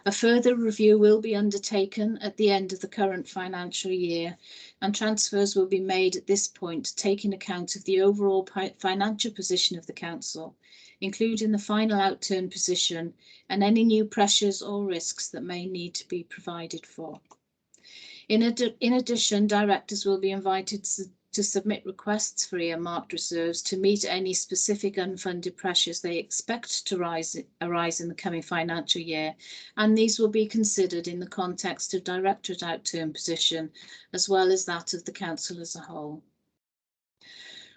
A further review will be undertaken at the end of the current financial year, and transfers will be made at this point, taking account of the overall financial position of the council, including the final outturn position and any new pressures or risks that may need to be provided for. In addition, directors will be invited to submit requests for earmarked reserves to meet any specific unfunded pressures they expect to arise in the coming financial year, and these will be considered in the context of directorate outturn position as well as that of the council as a whole.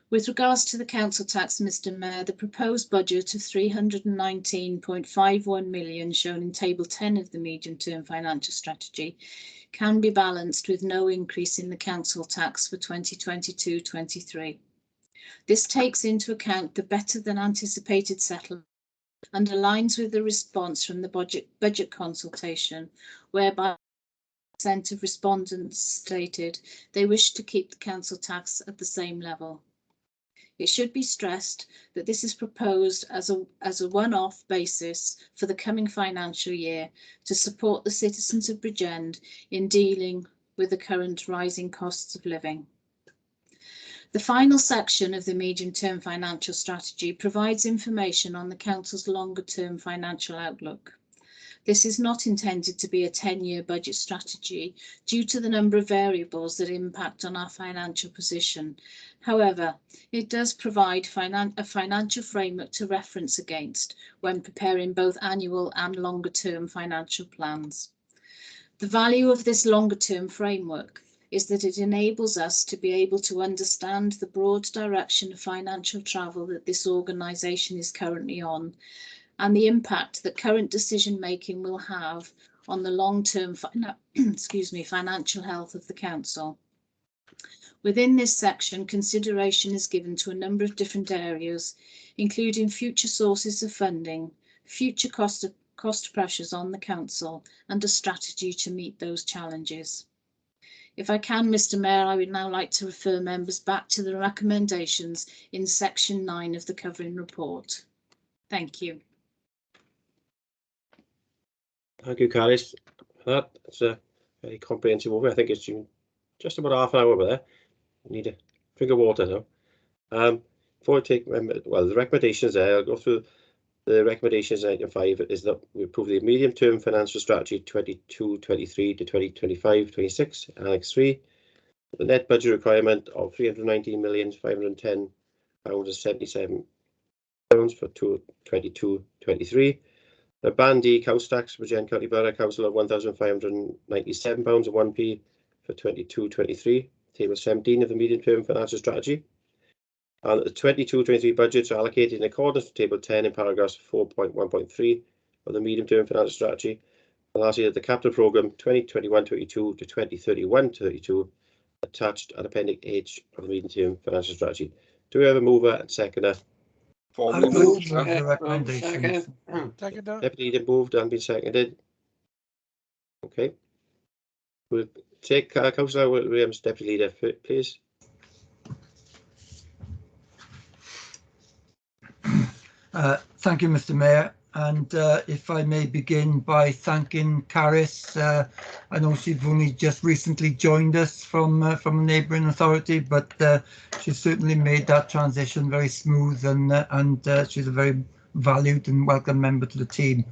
With regards to the council tax, Mr Mayor, the proposed budget of 319.51 million shown in table 10 of the medium-term financial strategy can be balanced with no increase in the council tax for 2022-23. This takes into account the better than anticipated settlement and aligns with the response from the budget consultation, whereby 1% of respondents stated they wish to keep the council tax at the same level. It should be stressed that this is proposed as a one-off basis for the coming financial year to support the citizens of Bridgend in dealing with the current rising costs of living. The final section of the medium-term financial strategy provides information on the council's longer-term financial outlook. This is not intended to be a 10-year budget strategy due to the number of variables that impact on our financial position. However, it does provide a financial framework to reference against when preparing both annual and longer-term financial plans. The value of this longer-term framework is that it enables us to be able to understand the broad direction of financial travel that this organisation is currently on, and the impact that current decision making will have on the long-term financial health of the council. Within this section, consideration is given to a number of different areas, including future sources of funding, future cost pressures on the council, and a strategy to meet those challenges. If I can, Mr Mayor, I would now like to refer members back to the recommendations in section 9 of the covering report. Thank you. Thank you, Caris, for that. It's a very comprehensive overview. I think it's just about half an hour over there. I need a drink of water now. Before I take, the recommendations there, I'll go through the recommendations. Item 5 is that we approve the medium-term financial strategy 22-23 to 2025-26, Annex 3. The net budget requirement of £319,510.77 for 22-23. The Band D council tax for Bridgend County Borough Council of £1,597.01p for 22-23, table 17 of the medium-term financial strategy. And the 22-23 budgets are allocated in accordance with Table 10 in paragraphs 4.1.3 of the medium-term financial strategy. And lastly, that the capital programme 2021-22 to 2031-32 attached at Appendix H of the medium-term financial strategy. Do we have a mover and seconder? I Move move the second. recommendations. Deputy Leader moved and been seconded. Okay. We'll take Councillor Williams, Deputy Leader, please. Thank you, Mr. Mayor. And if I may begin by thanking Caris. I know she's only just recently joined us from a neighbouring authority, but she's certainly made that transition very smooth, and she's a very valued and welcome member to the team.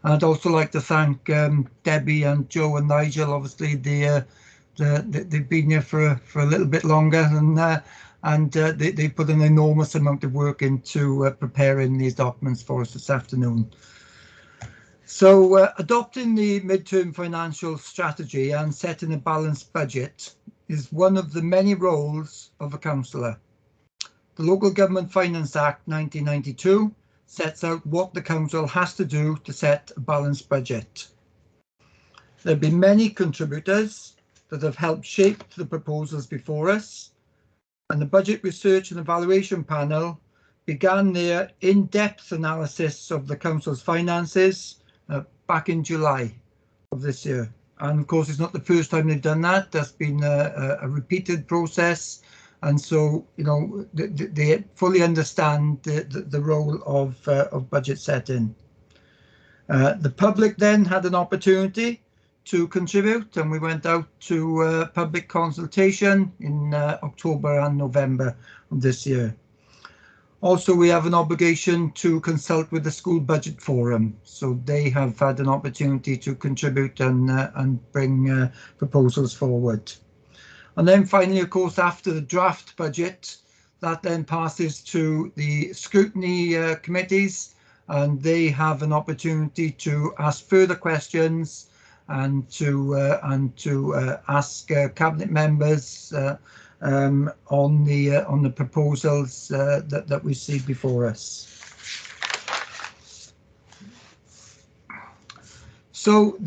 And I'd also like to thank Debbie and Joe and Nigel. Obviously, they've been here for a little bit longer, and they put an enormous amount of work into preparing these documents for us this afternoon. So adopting the midterm financial strategy and setting a balanced budget is one of the many roles of a councillor. The Local Government Finance Act 1992 sets out what the council has to do to set a balanced budget. There have been many contributors that have helped shape the proposals before us, and the Budget Research and Evaluation Panel began their in-depth analysis of the Council's finances back in July of this year. And of course, it's not the first time they've done that. That's been a repeated process. And so, you know, they fully understand the role of budget setting. The public then had an opportunity to contribute, and we went out to public consultation in October and November of this year. Also, we have an obligation to consult with the School Budget Forum, so they have had an opportunity to contribute and bring proposals forward. And then finally, of course, after the draft budget, that then passes to the scrutiny committees, and they have an opportunity to ask further questions and to ask cabinet members on the proposals that we see before us. So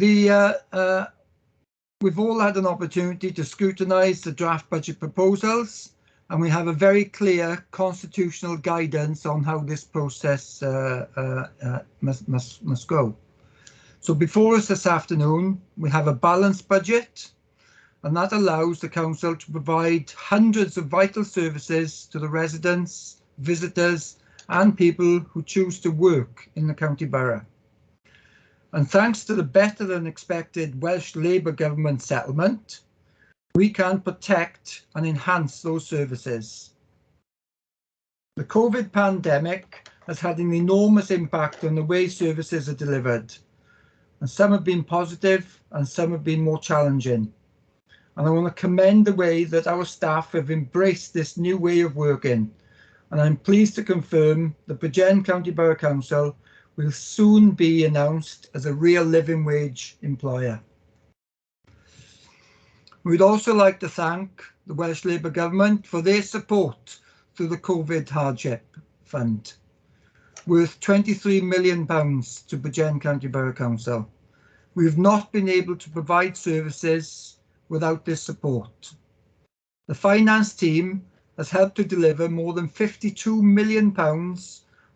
we've all had an opportunity to scrutinise the draft budget proposals, and we have a very clear constitutional guidance on how this process must go. So before us this afternoon, we have a balanced budget, and that allows the council to provide hundreds of vital services to the residents, visitors, and people who choose to work in the county borough. And thanks to the better than expected Welsh Labour government settlement, we can protect and enhance those services. The COVID pandemic has had an enormous impact on the way services are delivered, and some have been positive and some have been more challenging. And I want to commend the way that our staff have embraced this new way of working. And I'm pleased to confirm that Bridgend County Borough Council will soon be announced as a real living wage employer. We'd also like to thank the Welsh Labour Government for their support through the COVID Hardship Fund, worth £23 million to Bridgend County Borough Council. We have not been able to provide services without this support. The finance team has helped to deliver more than £52 million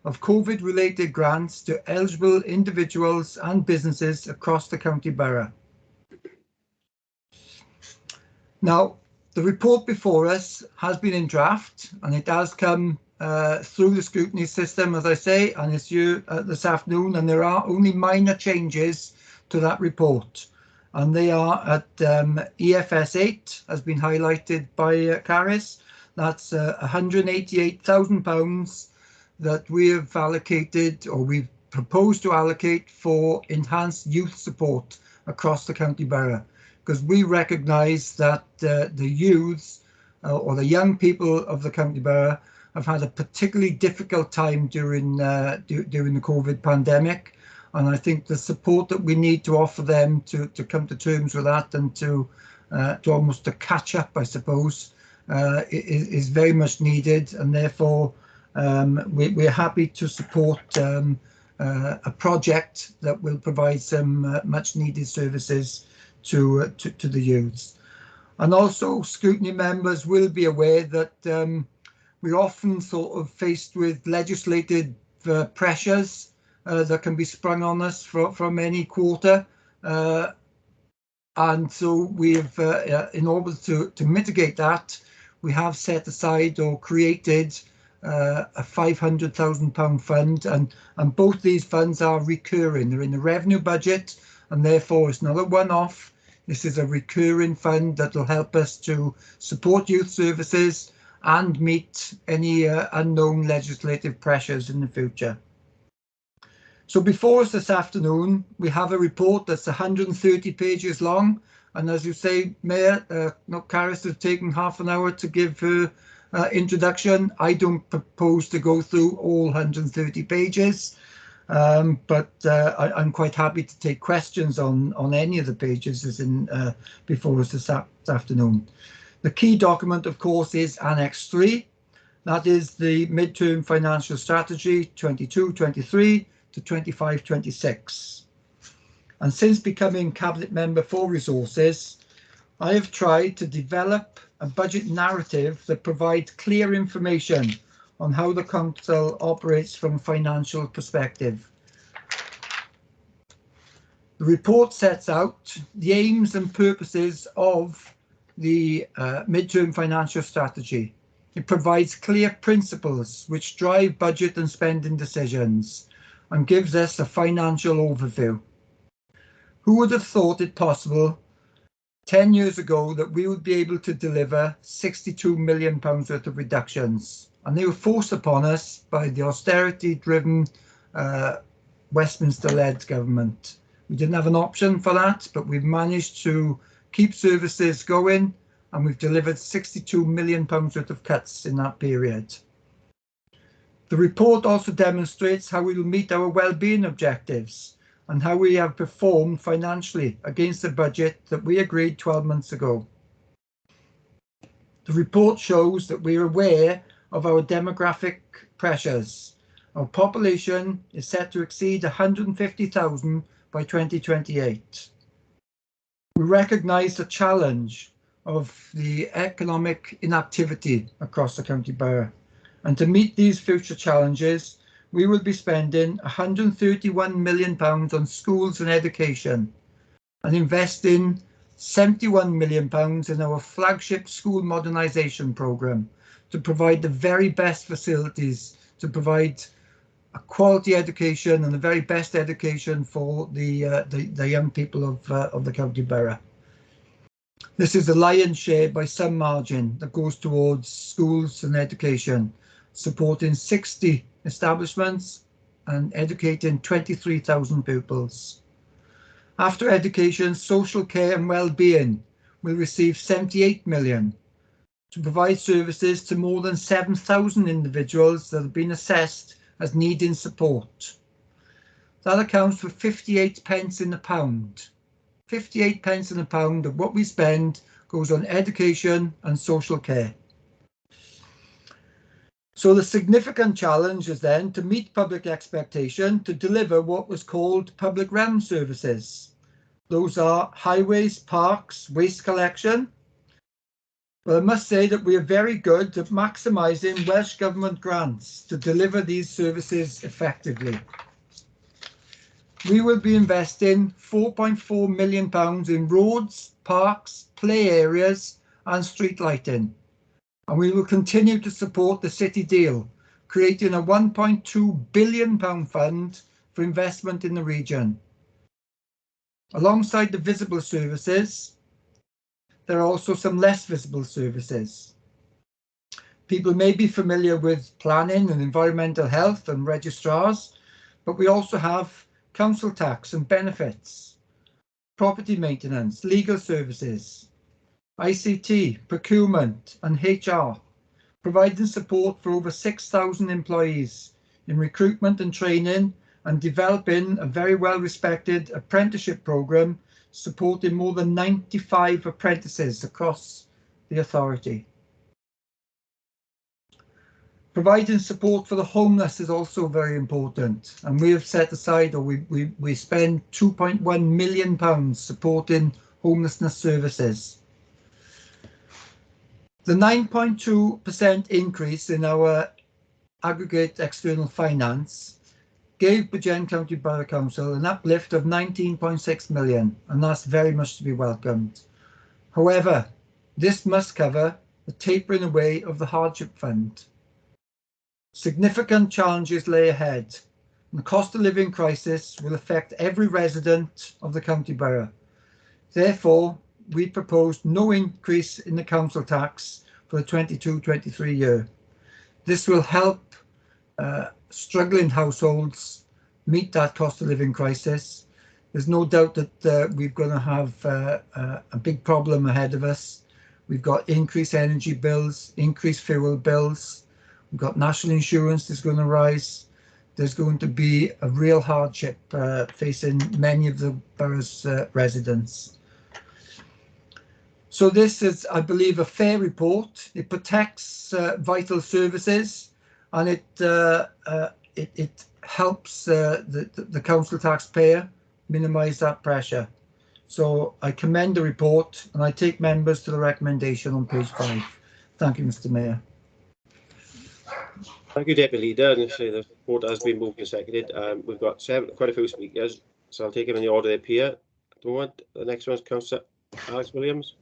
of COVID-related grants to eligible individuals and businesses across the county borough. Now, the report before us has been in draft, and it has come through the scrutiny system, as I say, and it's here this afternoon, and there are only minor changes to that report. And they are at EFS 8, has been highlighted by Caris. That's £188,000 that we have allocated, or we've proposed to allocate, for enhanced youth support across the county borough, because we recognise that the youths or the young people of the county borough have had a particularly difficult time during the COVID pandemic. And I think the support that we need to offer them to come to terms with that and to almost to catch up, I suppose, is very much needed, and therefore we're happy to support a project that will provide some much needed services to the youths. And also, scrutiny members will be aware that we're often sort of faced with legislative pressures that can be sprung on us from any quarter. And so we've, in order to mitigate that, we have set aside or created a £500,000 fund, and both these funds are recurring. They're in the revenue budget, and therefore it's not a one-off. This is a recurring fund that will help us to support youth services and meet any unknown legislative pressures in the future. So before us this afternoon, we have a report that's 130 pages long. And as you say, Mayor, Carys has taken half an hour to give her introduction. I don't propose to go through all 130 pages, but I'm quite happy to take questions on any of the pages as in before us this afternoon. The key document, of course, is Annex 3. That is the Midterm Financial Strategy 22-23 to 25-26. And since becoming Cabinet Member for Resources, I have tried to develop a budget narrative that provides clear information on how the Council operates from a financial perspective. The report sets out the aims and purposes of the Midterm Financial Strategy. It provides clear principles which drive budget and spending decisions and gives us a financial overview. Who would have thought it possible 10 years ago that we would be able to deliver £62 million worth of reductions? And they were forced upon us by the austerity-driven Westminster-led government. We didn't have an option for that, but we've managed to keep services going, and we've delivered £62 million worth of cuts in that period. The report also demonstrates how we will meet our well-being objectives and how we have performed financially against the budget that we agreed 12 months ago. The report shows that we are aware of our demographic pressures. Our population is set to exceed 150,000 by 2028. We recognise the challenge of the economic inactivity across the county borough. And to meet these future challenges, we will be spending £131 million on schools and education and investing £71 million in our flagship school modernisation programme to provide the very best facilities to provide a quality education and the very best education for the young people of the county borough. This is the lion's share by some margin that goes towards schools and education, supporting 60 establishments and educating 23,000 pupils. After education, social care and well-being will receive £78 million to provide services to more than 7,000 individuals that have been assessed as needing support. That accounts for 58 pence in the pound. 58 pence in the pound of what we spend goes on education and social care. So the significant challenge is then to meet public expectation to deliver what was called public realm services. Those are highways, parks, waste collection. Well, I must say that we are very good at maximising Welsh Government grants to deliver these services effectively. We will be investing £4.4 million in roads, parks, play areas and street lighting. And we will continue to support the City Deal, creating a £1.2 billion fund for investment in the region. Alongside the visible services, there are also some less visible services. People may be familiar with planning and environmental health and registrars, but we also have council tax and benefits, property maintenance, legal services, ICT, procurement and HR, providing support for over 6,000 employees in recruitment and training and developing a very well-respected apprenticeship programme supporting more than 95 apprentices across the authority. Providing support for the homeless is also very important, and we have set aside, or we spend £2.1 million supporting homelessness services. The 9.2% increase in our aggregate external finance gave Bridgend County Borough Council an uplift of 19.6 million, and that's very much to be welcomed. However, this must cover the tapering away of the hardship fund. Significant challenges lay ahead, and the cost of living crisis will affect every resident of the county borough. Therefore, we propose no increase in the council tax for the 22-23 year. This will help struggling households meet that cost of living crisis. There's no doubt that we're going to have a big problem ahead of us. We've got increased energy bills, increased fuel bills. We've got national insurance that's going to rise. There's going to be a real hardship facing many of the borough's residents. So this is, I believe, a fair report. It protects vital services, and it helps the council taxpayer minimise that pressure. So I commend the report, and I take members to the recommendation on page 5. Thank you, Mr. Mayor. Thank you, Deputy Leader. And the report has been moved and seconded. We've got quite a few speakers, so I'll take them in the order they appear at the moment. The next one is Councillor Alex Williams.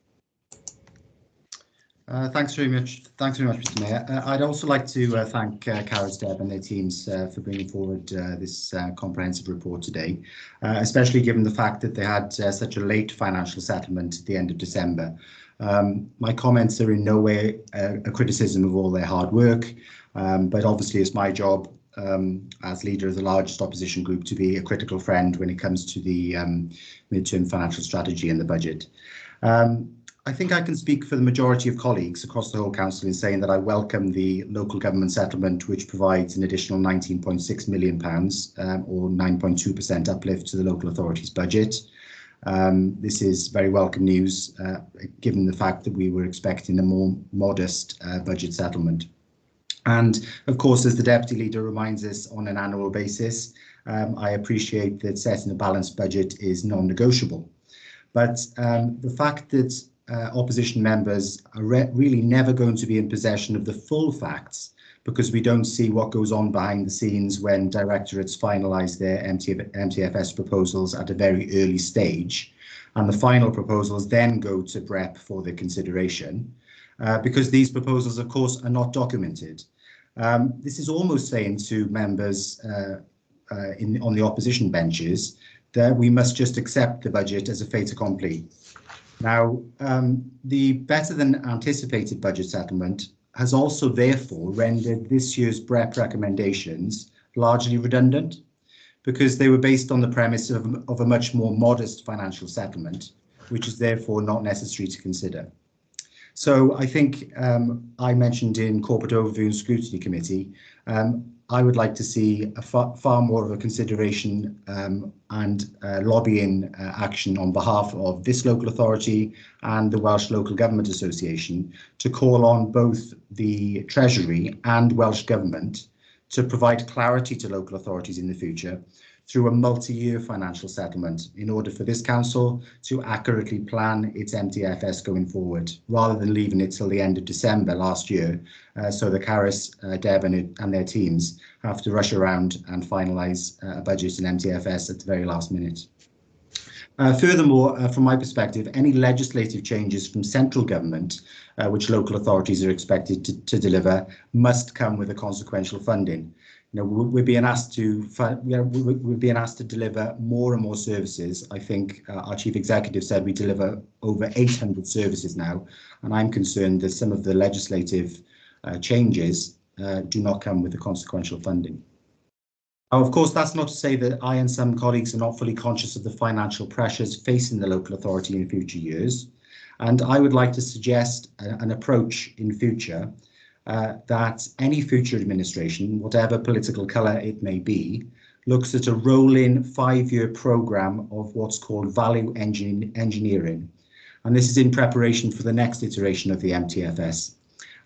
Thanks very much, Mr. Mayor. I'd also like to thank Carys, Deb and their teams for bringing forward this comprehensive report today, especially given the fact that they had such a late financial settlement at the end of December. My comments are in no way a criticism of all their hard work, but obviously it's my job as leader of the largest opposition group to be a critical friend when it comes to the midterm financial strategy and the budget. I think I can speak for the majority of colleagues across the whole council in saying that I welcome the local government settlement, which provides an additional £19.6 million or 9.2% uplift to the local authority's budget. This is very welcome news, given the fact that we were expecting a more modest budget settlement. And of course, as the Deputy Leader reminds us on an annual basis, I appreciate that setting a balanced budget is non-negotiable. But the fact that opposition members are really never going to be in possession of the full facts, because we don't see what goes on behind the scenes when directorates finalise their MTFS proposals at a very early stage, and the final proposals then go to BREP for their consideration, because these proposals, of course, are not documented. This is almost saying to members on the opposition benches that we must just accept the budget as a fait accompli. Now, the better than anticipated budget settlement has also therefore rendered this year's BREP recommendations largely redundant, because they were based on the premise of a much more modest financial settlement, which is therefore not necessary to consider. So I think I mentioned in Corporate Overview and Scrutiny Committee, I would like to see a far more of a consideration and lobbying action on behalf of this local authority and the Welsh Local Government Association to call on both the Treasury and Welsh Government to provide clarity to local authorities in the future through a multi-year financial settlement in order for this council to accurately plan its MTFS going forward, rather than leaving it till the end of December last year, so the Carys, Deb and their teams have to rush around and finalise a budget and MTFS at the very last minute. Furthermore, from my perspective, any legislative changes from central government, which local authorities are expected to deliver, must come with a consequential funding. You know, we're being asked to deliver more and more services. I think our chief executive said we deliver over 800 services now, and I'm concerned that some of the legislative changes do not come with the consequential funding. Now, of course, that's not to say that I and some colleagues are not fully conscious of the financial pressures facing the local authority in future years, and I would like to suggest an approach in future that any future administration, whatever political colour it may be, looks at a rolling 5-year programme of what's called value engineering. And this is in preparation for the next iteration of the MTFS.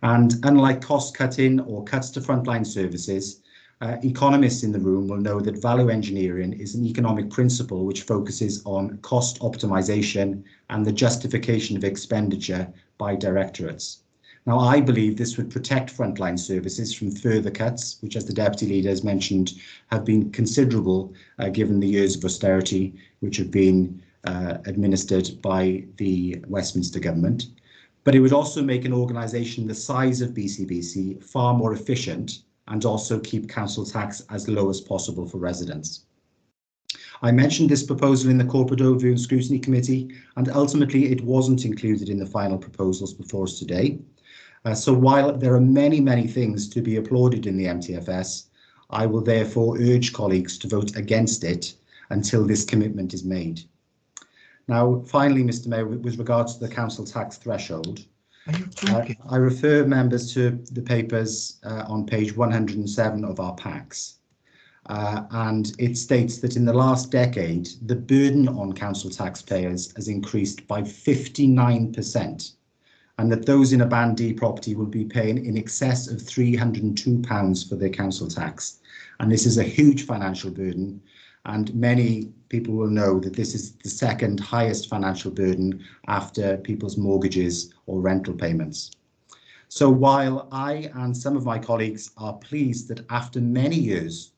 And unlike cost cutting or cuts to frontline services, economists in the room will know that value engineering is an economic principle which focuses on cost optimization and the justification of expenditure by directorates. Now, I believe this would protect frontline services from further cuts, which, as the Deputy Leader has mentioned, have been considerable given the years of austerity which have been administered by the Westminster Government. But it would also make an organisation the size of BCBC far more efficient and also keep council tax as low as possible for residents. I mentioned this proposal in the Corporate Overview and Scrutiny Committee, and ultimately it wasn't included in the final proposals before us today. So while there are many things to be applauded in the MTFS, I will therefore urge colleagues to vote against it until this commitment is made. Now, finally, Mr. Mayor, with regards to the council tax threshold, I refer members to the papers on page 107 of our packs. And it states that in the last decade, the burden on council taxpayers has increased by 59%, and that those in a Band D property will be paying in excess of £302 for their council tax. And this is a huge financial burden, and many people will know that this is the second highest financial burden after people's mortgages or rental payments. So while I and some of my colleagues are pleased that after many years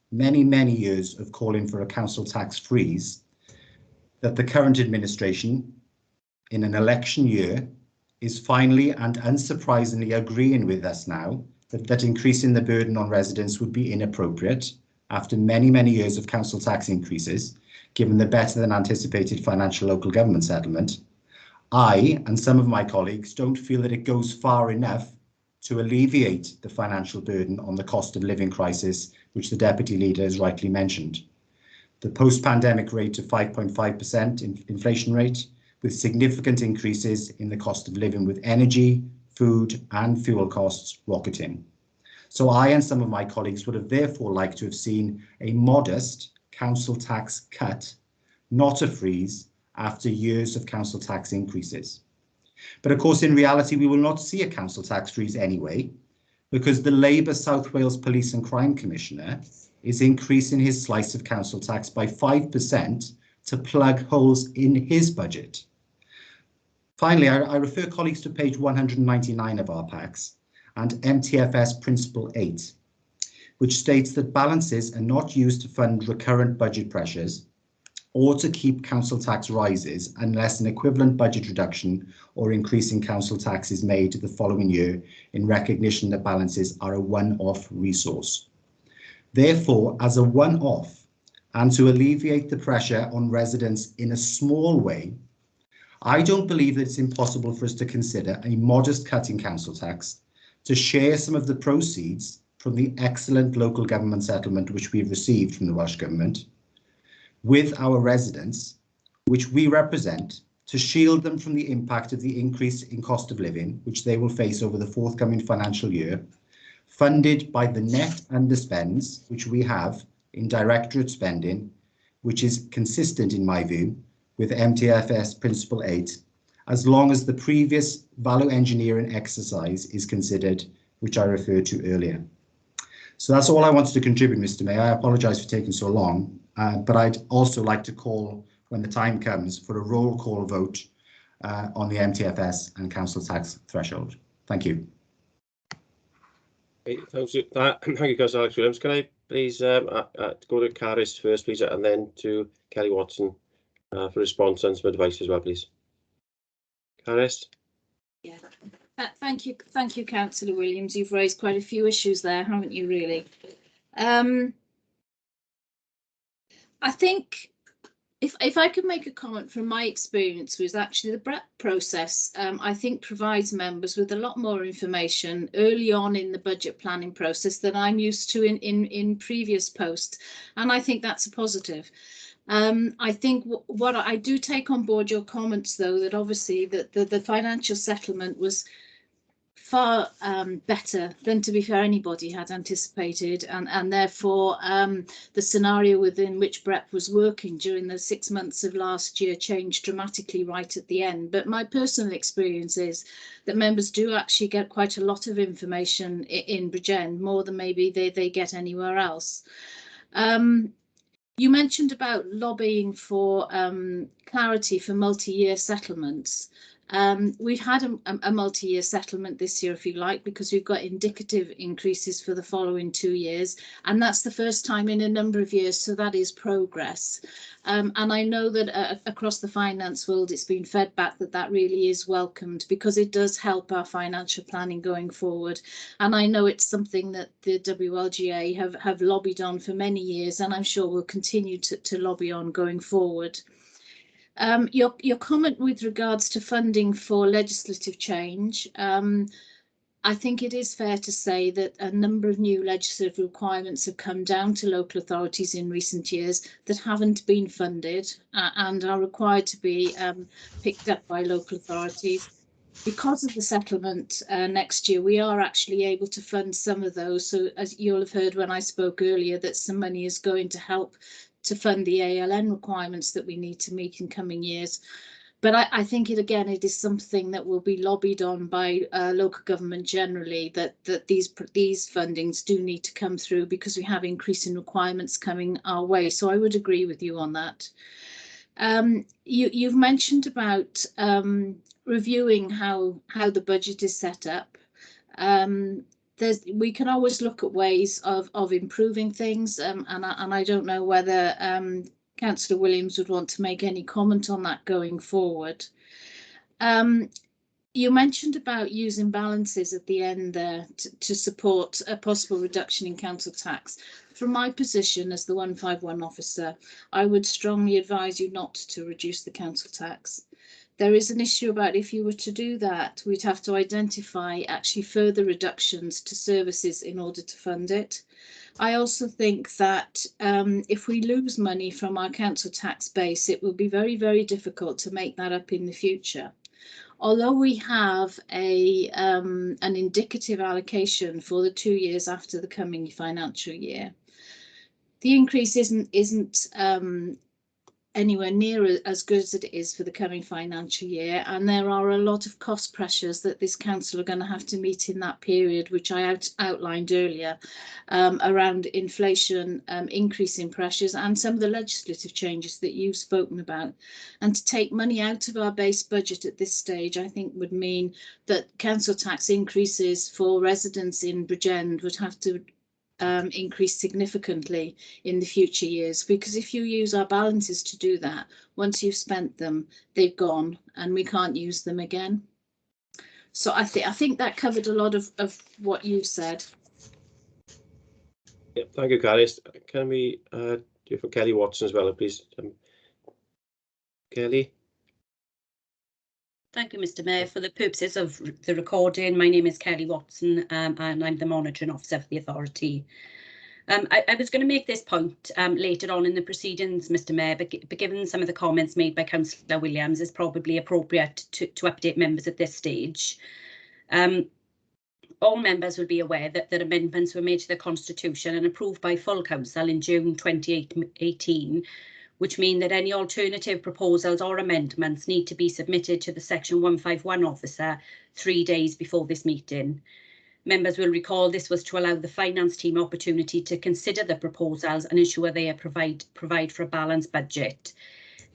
of calling for a council tax freeze, that the current administration in an election year is finally and unsurprisingly agreeing with us now that increasing the burden on residents would be inappropriate after many years of council tax increases, given the better than anticipated financial local government settlement, I and some of my colleagues don't feel that it goes far enough to alleviate the financial burden on the cost of living crisis, which the Deputy Leader has rightly mentioned. The post-pandemic rate of 5.5% inflation rate, with significant increases in the cost of living with energy, food and fuel costs rocketing. So I and some of my colleagues would have therefore liked to have seen a modest council tax cut, not a freeze, after years of council tax increases. But of course, in reality, we will not see a council tax freeze anyway, because the Labour South Wales Police and Crime Commissioner is increasing his slice of council tax by 5% to plug holes in his budget. Finally, I refer colleagues to page 199 of our packs and MTFS Principle 8, which states that balances are not used to fund recurrent budget pressures or to keep council tax rises unless an equivalent budget reduction or increase in council tax is made the following year in recognition that balances are a one-off resource. Therefore, as a one-off and to alleviate the pressure on residents in a small way, I don't believe that it's impossible for us to consider a modest cut in council tax to share some of the proceeds from the excellent local government settlement which we've received from the Welsh Government with our residents, which we represent, to shield them from the impact of the increase in cost of living which they will face over the forthcoming financial year, funded by the net underspends which we have in directorate spending, which is consistent in my view with MTFS Principle 8, as long as the previous value engineering exercise is considered, which I referred to earlier. So that's all I wanted to contribute, Mr. Mayor. I apologise for taking so long, but I'd also like to call, when the time comes, for a roll call vote on the MTFS and council tax threshold. Thank you. Okay, thank you, Councillor Alex Williams. Can I please go to Caris first, please, and then to Kelly Watson for response and some advice as well, please. Caris? Yeah, thank you, Councillor Williams. You've raised quite a few issues there, haven't you, really? I think if I could make a comment from my experience, was actually the BREP process, I think provides members with a lot more information early on in the budget planning process than I'm used to in previous posts, and I think that's a positive. I think what I do take on board your comments, though, that obviously that the financial settlement was far better than, to be fair, anybody had anticipated, and therefore the scenario within which BREP was working during the 6 months of last year changed dramatically right at the end. But my personal experience is that members do actually get quite a lot of information in Bridgend, more than maybe they get anywhere else. You mentioned about lobbying for clarity for multi-year settlements. We've had a multi-year settlement this year, if you like, because we've got indicative increases for the following 2 years, and that's the first time in a number of years, so that is progress. And I know that across the finance world it's been fed back that that really is welcomed, because it does help our financial planning going forward. And I know it's something that the WLGA have lobbied on for many years, and I'm sure will continue to lobby on going forward. Your comment with regards to funding for legislative change, I think it is fair to say that a number of new legislative requirements have come down to local authorities in recent years that haven't been funded and are required to be picked up by local authorities. Because of the settlement next year, we are actually able to fund some of those. So as you'll have heard when I spoke earlier, that some money is going to help to fund the ALN requirements that we need to meet in coming years. But I think it is something that will be lobbied on by local government generally, that these fundings do need to come through, because we have increasing requirements coming our way. So I would agree with you on that. You've mentioned about reviewing how the budget is set up. We can always look at ways of improving things, and I don't know whether Councillor Williams would want to make any comment on that going forward. You mentioned about using balances at the end there to support a possible reduction in council tax. From my position as the 151 officer, I would strongly advise you not to reduce the council tax. There is an issue about, if you were to do that, we'd have to identify actually further reductions to services in order to fund it. I also think that if we lose money from our council tax base, it will be very, very difficult to make that up in the future. Although we have an indicative allocation for the 2 years after the coming financial year, the increase isn't anywhere near as good as it is for the coming financial year, and there are a lot of cost pressures that this council are going to have to meet in that period, which I outlined earlier, around inflation, increasing pressures, and some of the legislative changes that you've spoken about. And to take money out of our base budget at this stage, I think would mean that council tax increases for residents in Bridgend would have to increase significantly in the future years, because if you use our balances to do that, once you've spent them, they've gone and we can't use them again. So I think that covered a lot of what you said. Yeah, thank you, Caris. Can we do for Kelly Watson as well, please? Kelly. Thank you, Mr. Mayor. For the purposes of the recording, my name is Kelly Watson, and I'm the Monitoring Officer for the Authority. I was going to make this point later on in the proceedings, Mr. Mayor, but given some of the comments made by Councillor Williams, it's probably appropriate to update members at this stage. All members will be aware that amendments were made to the Constitution and approved by full council in June 2018, which mean that any alternative proposals or amendments need to be submitted to the Section 151 officer 3 days before this meeting. Members will recall this was to allow the finance team opportunity to consider the proposals and ensure they provide for a balanced budget.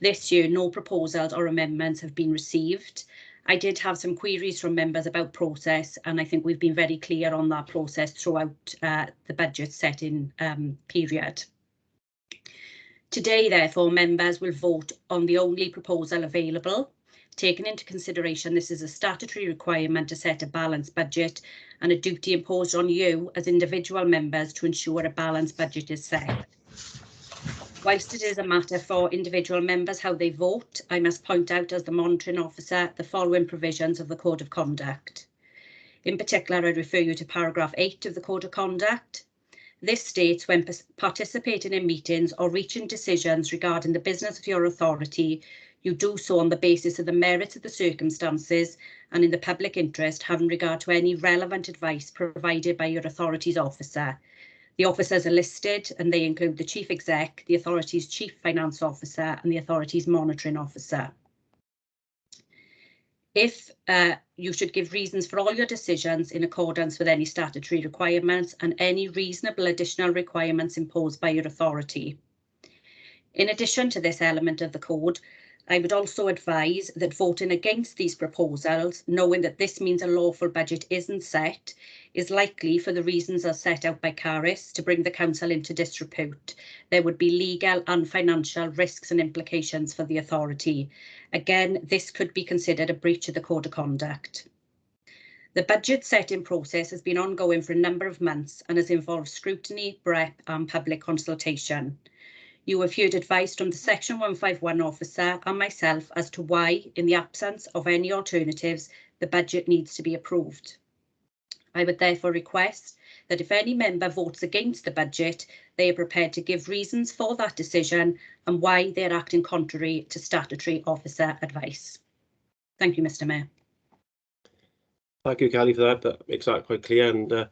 This year, no proposals or amendments have been received. I did have some queries from members about process, and I think we've been very clear on that process throughout the budget setting period. Today, therefore, members will vote on the only proposal available. Taking into consideration this is a statutory requirement to set a balanced budget and a duty imposed on you as individual members to ensure a balanced budget is set. Whilst it is a matter for individual members how they vote, I must point out as the monitoring officer the following provisions of the Code of Conduct. In particular, I refer you to paragraph 8 of the Code of Conduct. This states when participating in meetings or reaching decisions regarding the business of your authority, You do so on the basis of the merits of the circumstances and in the public interest, having regard to any relevant advice provided by your authority's officer. The officers are listed and they include the Chief Exec, the authority's Chief Finance Officer and the authority's Monitoring Officer. If you should give reasons for all your decisions in accordance with any statutory requirements and any reasonable additional requirements imposed by your authority. In addition to this element of the code, I would also advise that voting against these proposals, knowing that this means a lawful budget isn't set, is likely, for the reasons as set out by Caris, to bring the council into disrepute. There would be legal and financial risks and implications for the authority. Again, this could be considered a breach of the Code of Conduct. The budget setting process has been ongoing for a number of months and has involved scrutiny, prep and public consultation. You have heard advice from the Section 151 officer and myself as to why, in the absence of any alternatives, the budget needs to be approved. I would therefore request that if any member votes against the budget, they are prepared to give reasons for that decision and why they are acting contrary to statutory officer advice. Thank you, Mr. Mayor. Thank you, Callie, for that. That makes that quite clear. And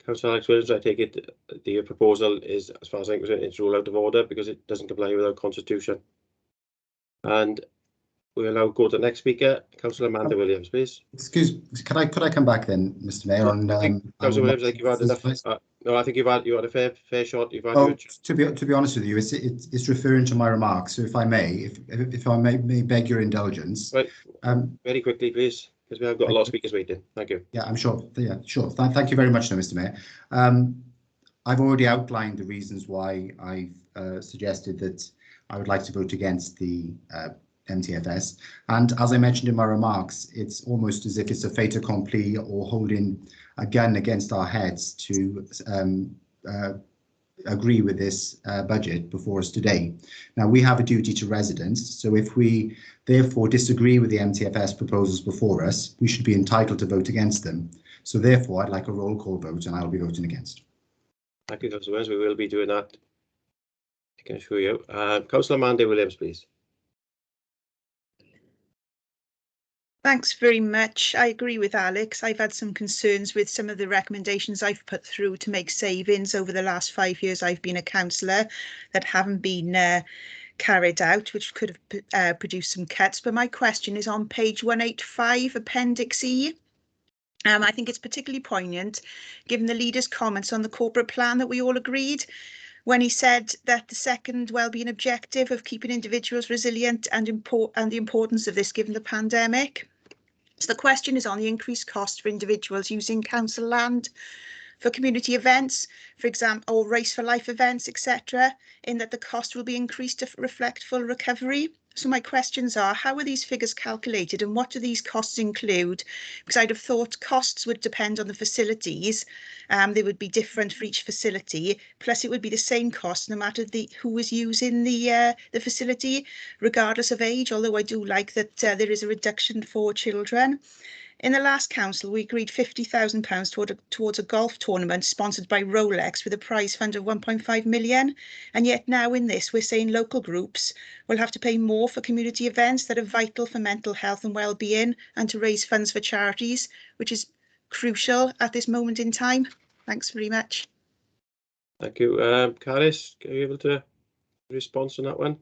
Councillor Alex Williams, I take it the proposal is, as far as I'm concerned, it's ruled out of order because it doesn't comply with our constitution. And we'll now go to the next speaker, Councillor Amanda Williams, please. Excuse, could I come back then, Mr. Mayor? On Councillor Williams, I think you've had enough. No, I think you've had a fair shot. You've had. Oh, to be honest with you, it's referring to my remarks. So if I may beg your indulgence. Right. Very quickly, please, because we have got a lot of speakers waiting. Thank you. Yeah, I'm sure. Yeah, sure. Thank you very much, Mr. Mayor. I've already outlined the reasons why I've suggested that I would like to vote against the MTFS. And as I mentioned in my remarks, it's almost as if it's a fait accompli or holding a gun against our heads to agree with this budget before us today. Now, we have a duty to residents, so if we therefore disagree with the MTFS proposals before us, we should be entitled to vote against them. So therefore, I'd like a roll call vote and I'll be voting against. Thank you, Councillor Williams. We will be doing that. I can assure you. Councillor Amanda Williams, please. Thanks very much. I agree with Alex. I've had some concerns with some of the recommendations I've put through to make savings over the last 5 years I've been a councillor that haven't been carried out, which could have produced some cuts. But my question is on page 185, Appendix E. I think it's particularly poignant, given the leader's comments on the corporate plan that we all agreed, when he said that the second wellbeing objective of keeping individuals resilient and the importance of this given the pandemic. So the question is on the increased cost for individuals using council land for community events, for example, or Race for Life events, etc., in that the cost will be increased to reflect full recovery. So my questions are, how are these figures calculated and what do these costs include? Because I'd have thought costs would depend on the facilities. They would be different for each facility, plus it would be the same cost no matter who was using the facility, regardless of age, although I do like that there is a reduction for children. In the last council, we agreed £50,000 towards a golf tournament sponsored by Rolex with a prize fund of 1.5 million. And yet now in this, we're saying local groups will have to pay more for community events that are vital for mental health and well-being and to raise funds for charities, which is crucial at this moment in time. Thanks very much. Thank you. Caris, are you able to respond on that one?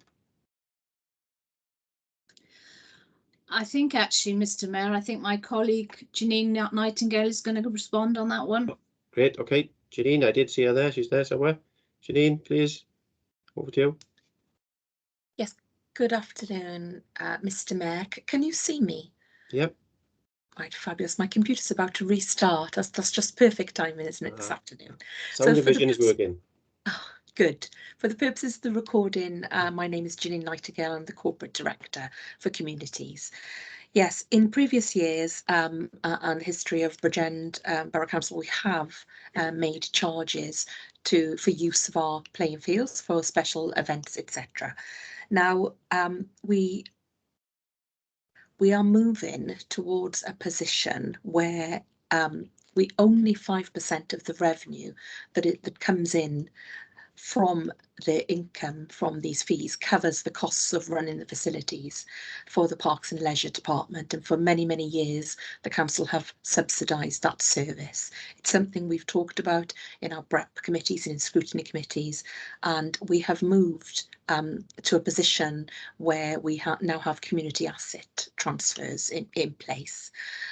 I think actually, Mr. Mayor, I think my colleague Janine Nightingale is going to respond on that one. Great. Okay, Janine, I did see her there. She's there somewhere. Janine, please, over to you. Yes, good afternoon, Mr. Mayor. Can you see me? Yep. Right, fabulous. My computer's about to restart. That's just perfect timing, isn't it, this afternoon? Sound division is working. Oh, good. For the purposes of the recording, my name is Janine Nightingale. I'm the Corporate Director for Communities. Yes, in previous years and history of Bridgend Borough Council, we have made charges for use of our playing fields for special events, etc. Now, we are moving towards a position where we only 5% of the revenue that comes in from the income from these fees covers the costs of running the facilities for the Parks and Leisure Department, and for many, many years the council have subsidised that service. It's something we've talked about in our BREP committees and in scrutiny committees, and we have moved to a position where we now have community asset transfers in place.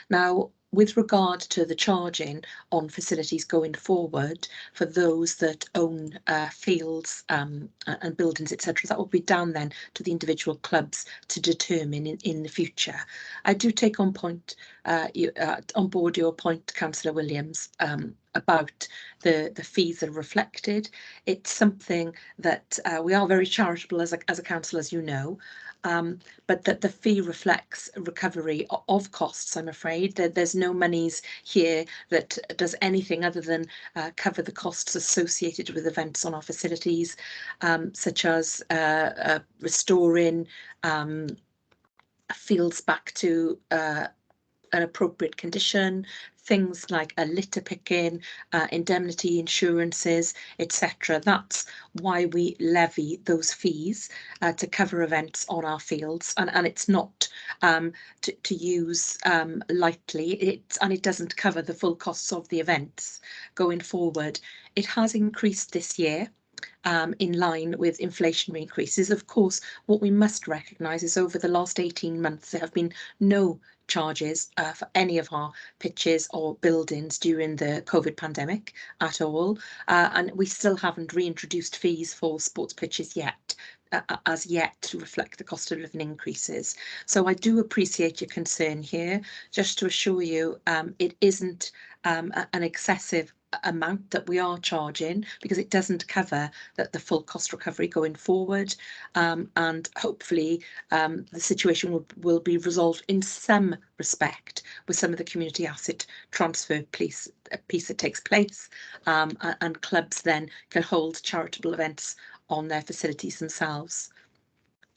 Now, with regard to the charging on facilities going forward for those that own fields and buildings, etc., that will be down then to the individual clubs to determine in the future. I do take on board your point, Councillor Williams, about the fees that are reflected. It's something that we are very charitable as a council, as you know. But that the fee reflects recovery of costs, I'm afraid. There's no monies here that does anything other than cover the costs associated with events on our facilities, such as restoring fields back to an appropriate condition, things like a litter picking, indemnity insurances, etc. That's why we levy those fees to cover events on our fields, and it's not to use lightly. And it doesn't cover the full costs of the events going forward. It has increased this year. In line with inflationary increases. Of course, what we must recognise is over the last 18 months there have been no charges for any of our pitches or buildings during the COVID pandemic at all, and we still haven't reintroduced fees for sports pitches yet. As yet to reflect the cost of living increases. So I do appreciate your concern here. Just to assure you, it isn't an excessive amount that we are charging, because it doesn't cover the full cost recovery going forward, and hopefully the situation will be resolved in some respect with some of the community asset transfer piece that takes place, and clubs then can hold charitable events on their facilities themselves.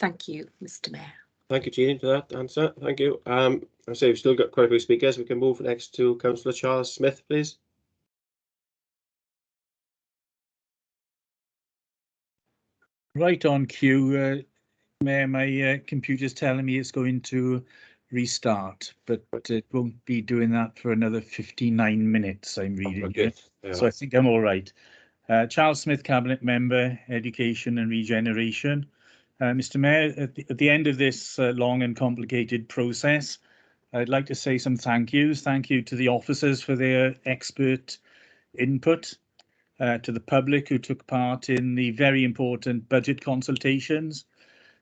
Thank you, Mr. Mayor. Thank you, Jean, for that answer. Thank you. I say we've still got quite a few speakers. We can move next to Councillor Charles Smith, please. Right on cue, Mayor. My computer's telling me it's going to restart, but it won't be doing that for another 59 minutes, I'm reading here. Yeah. So I think I'm all right. Charles Smith, Cabinet Member, Education and Regeneration. Mr. Mayor, at the end of this long and complicated process, I'd like to say some thank yous. Thank you to the officers for their expert input, to the public who took part in the very important budget consultations,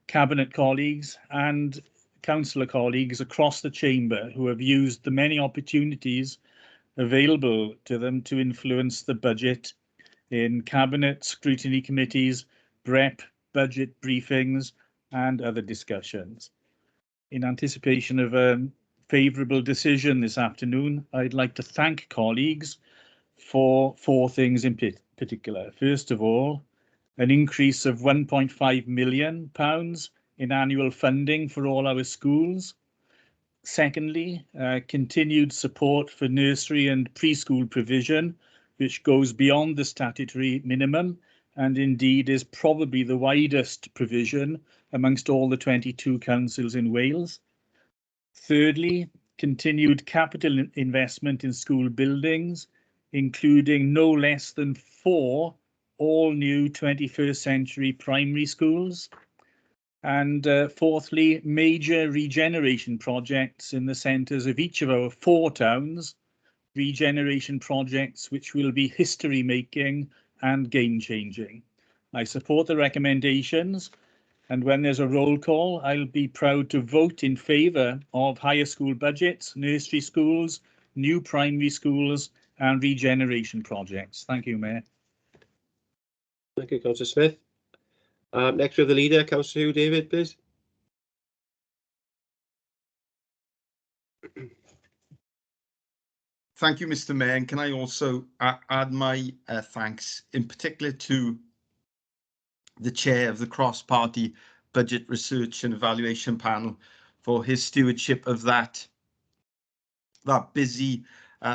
Cabinet colleagues and councillor colleagues across the chamber who have used the many opportunities available to them to influence the budget in Cabinet, scrutiny committees, BREP, budget briefings and other discussions. In anticipation of a favourable decision this afternoon, I'd like to thank colleagues for four things in particular. First of all, an increase of £1.5 million in annual funding for all our schools. Secondly, continued support for nursery and preschool provision, which goes beyond the statutory minimum and indeed is probably the widest provision amongst all the 22 councils in Wales. Thirdly, continued capital investment in school buildings, including no less than 4 all-new 21st century primary schools. And fourthly, major regeneration projects in the centres of each of our 4 towns, regeneration projects which will be history-making and game-changing. I support the recommendations, and when there's a roll call, I'll be proud to vote in favour of higher school budgets, nursery schools, new primary schools and regeneration projects. Thank you, Mayor. Thank you, Councillor Smith. Next we have the leader, Councillor Hugh David, please. Thank you, Mr. Mayor. And can I also add my thanks in particular to the chair of the cross-party budget research and evaluation panel for his stewardship of that busy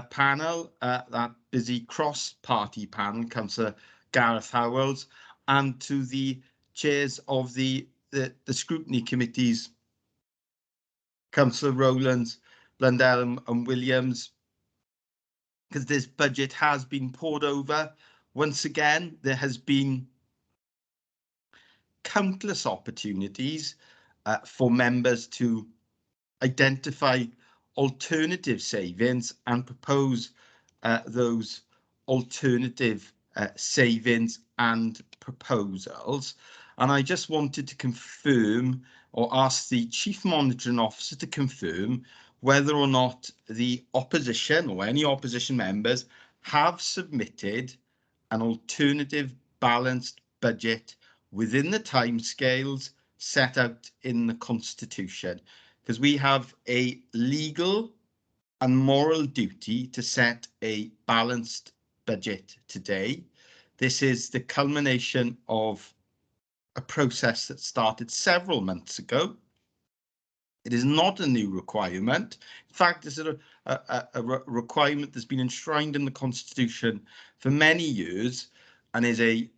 panel, that busy cross-party panel, Councillor Gareth Howells, and to the chairs of the scrutiny committees, Councillor Rowlands, Blundell and Williams, because this budget has been poured over. Once again, there has been countless opportunities for members to identify alternative savings and propose those alternative savings and proposals. And I just wanted to confirm, or ask the Chief Monitoring Officer to confirm, whether or not the opposition or any opposition members have submitted an alternative balanced budget within the timescales set out in the Constitution, because we have a legal and moral duty to set a balanced budget today. This is the culmination of a process that started several months ago. It is not a new requirement. In fact, it's a requirement that's been enshrined in the Constitution for many years, and is a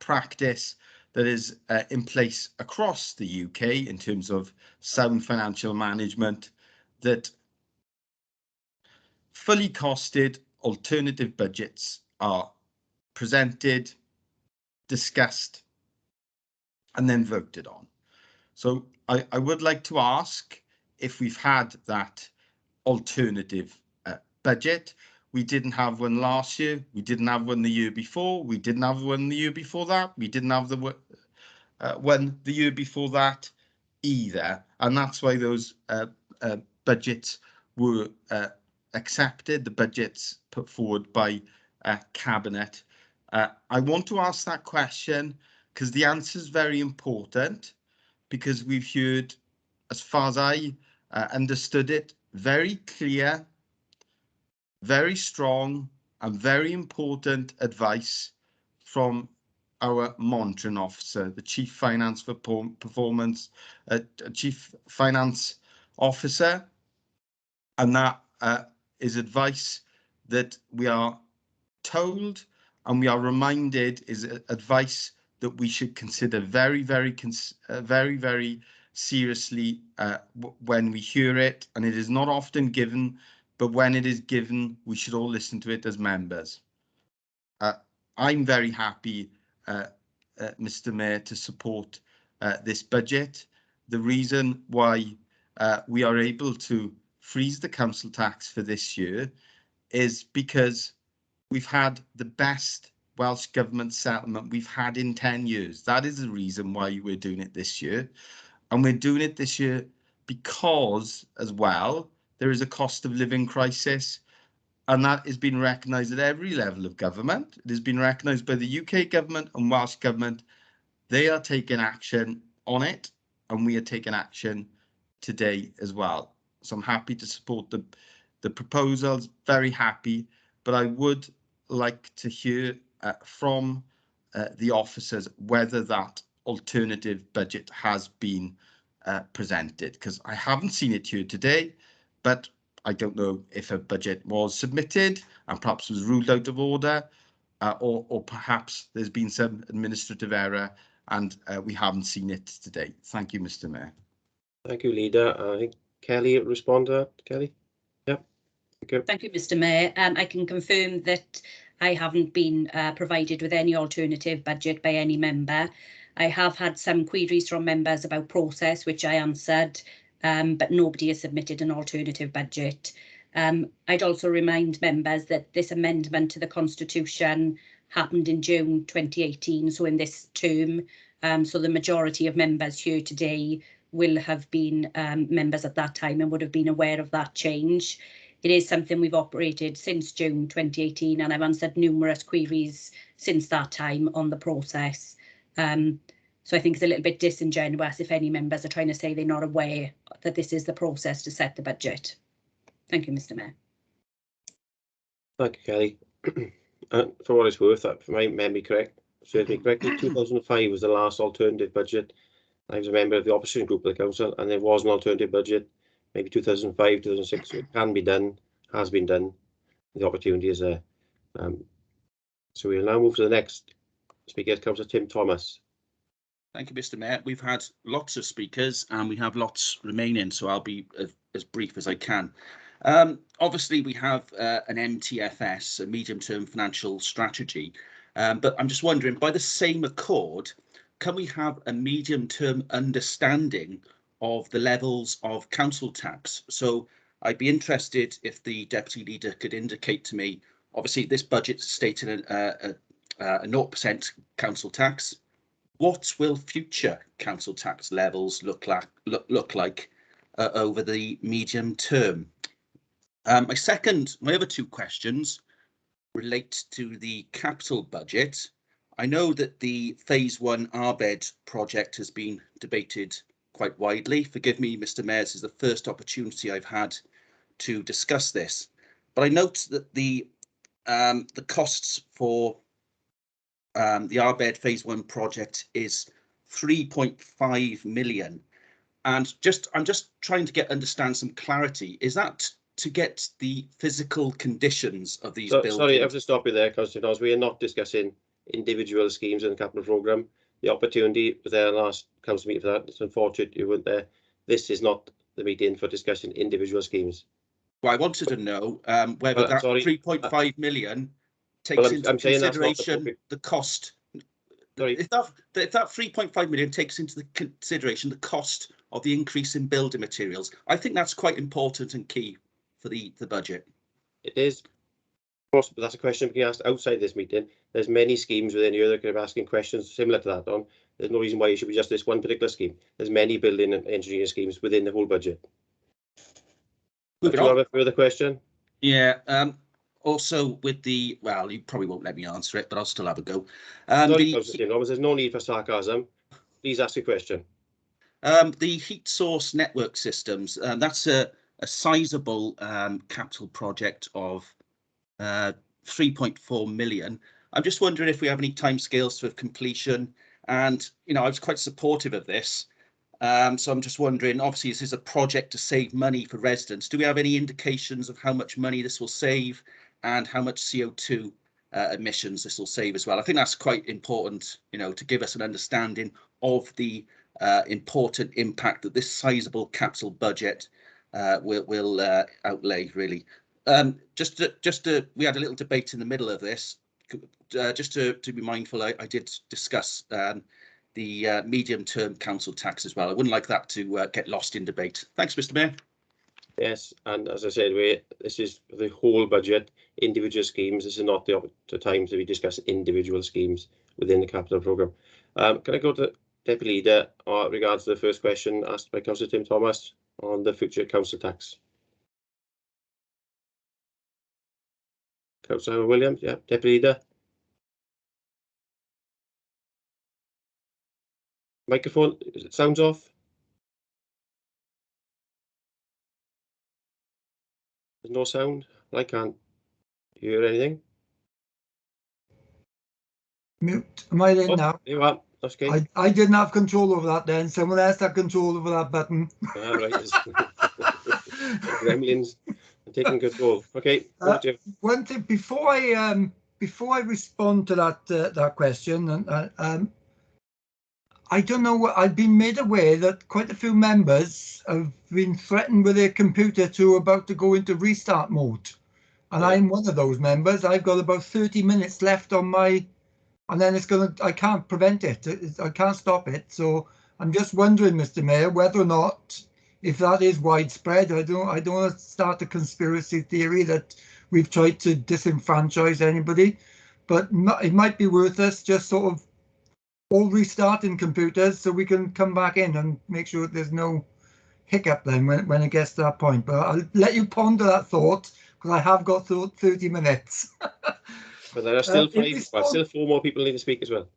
practice that is in place across the UK in terms of sound financial management, that fully costed alternative budgets are presented, discussed, and then voted on. So I would like to ask if we've had that alternative budget. We didn't have one last year. We didn't have one the year before. We didn't have one the year before that. We didn't have the one the year before that either. And that's why those budgets were accepted, the budgets put forward by Cabinet. I want to ask that question because the answer is very important, because we've heard, as far as I understood it, very clear, very strong and very important advice from our monitoring officer, the Chief Finance Chief Finance Officer, and that is advice that we are told and we are reminded is advice that we should consider very, very seriously when we hear it. And it is not often given, but when it is given, we should all listen to it as members. I'm very happy, Mr. Mayor, to support this budget. The reason why we are able to freeze the council tax for this year is because we've had the best Welsh Government settlement we've had in 10 years. That is the reason why we're doing it this year. And we're doing it this year because, as well, there is a cost of living crisis, and that has been recognised at every level of government. It has been recognised by the UK government and Welsh Government. They are taking action on it, and we are taking action today as well. So I'm happy to support the proposals, very happy, but I would like to hear from the officers whether that alternative budget has been presented, because I haven't seen it here today, but I don't know if a budget was submitted and perhaps was ruled out of order, or perhaps there's been some administrative error and we haven't seen it today. Thank you, Mr. Mayor. Thank you, Leader. I think Kelly will respond to that. Kelly? Yeah. Thank you, Mr. Mayor. I can confirm that I haven't been provided with any alternative budget by any member. I have had some queries from members about process, which I answered, but nobody has submitted an alternative budget. I'd also remind members that this amendment to the Constitution happened in June 2018, so in this term. So the majority of members here today will have been members at that time and would have been aware of that change. It is something we've operated since June 2018, and I've answered numerous queries since that time on the process. So I think it's a little bit disingenuous if any members are trying to say they're not aware that this is the process to set the budget. Thank you, Mr. Mayor. Thank you, Kelly. For what it's worth, if my memory serves me correctly, 2005 was the last alternative budget. I was a member of the opposition group of the council, and there was an alternative budget, maybe 2005, 2006. So it can be done, has been done. The opportunity is there. So we'll now move to the next speaker, Councillor Tim Thomas. Thank you, Mr. Mayor. We've had lots of speakers and we have lots remaining, so I'll be as brief as I can. Obviously, we have an MTFS, a medium-term financial strategy, but I'm just wondering, by the same accord, can we have a medium-term understanding of the levels of council tax? So I'd be interested if the Deputy Leader could indicate to me, obviously this budget stated a 0% council tax. What will future council tax levels look like over the medium term? My other two questions relate to the capital budget. I know that the Phase 1 Arbed project has been debated quite widely. Forgive me, Mr. Mayor, this is the first opportunity I've had to discuss this. But I note that the costs for the Arbed Phase 1 project is 3.5 million. And I'm just trying to understand some clarity. Is that to get the physical conditions of these buildings? Sorry, I have to stop you there, Councillor Dawes. We are not discussing individual schemes in the capital programme. The opportunity was there last council meeting for that. It's unfortunate you weren't there. This is not the meeting for discussing individual schemes. Well, I wanted to know whether that 3.5 million takes into consideration the cost. Sorry. If that 3.5 million takes into consideration the cost of the increase in building materials, I think that's quite important and key for the budget. It is. But that's a question being asked outside this meeting. There's many schemes within here that could be asking questions similar to that on. There's no reason why it should be just this one particular scheme. There's many building and engineering schemes within the whole budget. Do you have a further question? Yeah. Also with the, well, you probably won't let me answer it, but I'll still have a go. There's no need for sarcasm. Please ask a question. The heat source network systems, that's a sizable capital project of 3.4 million. I'm just wondering if we have any timescales for completion. And, you know, I was quite supportive of this. So I'm just wondering, obviously, this is a project to save money for residents. Do we have any indications of how much money this will save and how much CO2 emissions this will save as well? I think that's quite important, you know, to give us an understanding of the important impact that this sizable capital budget will outlay, really. We had a little debate in the middle of this. Just to be mindful, I did discuss the medium-term council tax as well. I wouldn't like that to get lost in debate. Thanks, Mr. Mayor. Yes, and as I said, this is the whole budget, individual schemes. This is not the time to be discussing individual schemes within the capital programme. Can I go to Deputy Leader regards to the first question asked by Councillor Tim Thomas on the future council tax? Councillor Williams, yeah, Deputy Leader. Microphone, sounds off. There's no sound. I can't hear anything. Mute. Am I in now? You are. That's okay. I didn't have control over that then. Someone else had control over that button. Right. Gremlins taking control. Okay. One thing before I respond to that question, and I don't know. I've been made aware that quite a few members have been threatened with their computer about to go into restart mode, and yeah. I'm one of those members. I've got about 30 minutes left on my, and then I can't prevent it. I can't stop it. So I'm just wondering, Mr. Mayor, whether or not, if that is widespread, I don't want to start a conspiracy theory that we've tried to disenfranchise anybody, but it might be worth us just sort of all restarting computers so we can come back in and make sure there's no hiccup then when it gets to that point. But I'll let you ponder that thought because I have got 30 minutes. But there are still still 4 more people need to speak as well.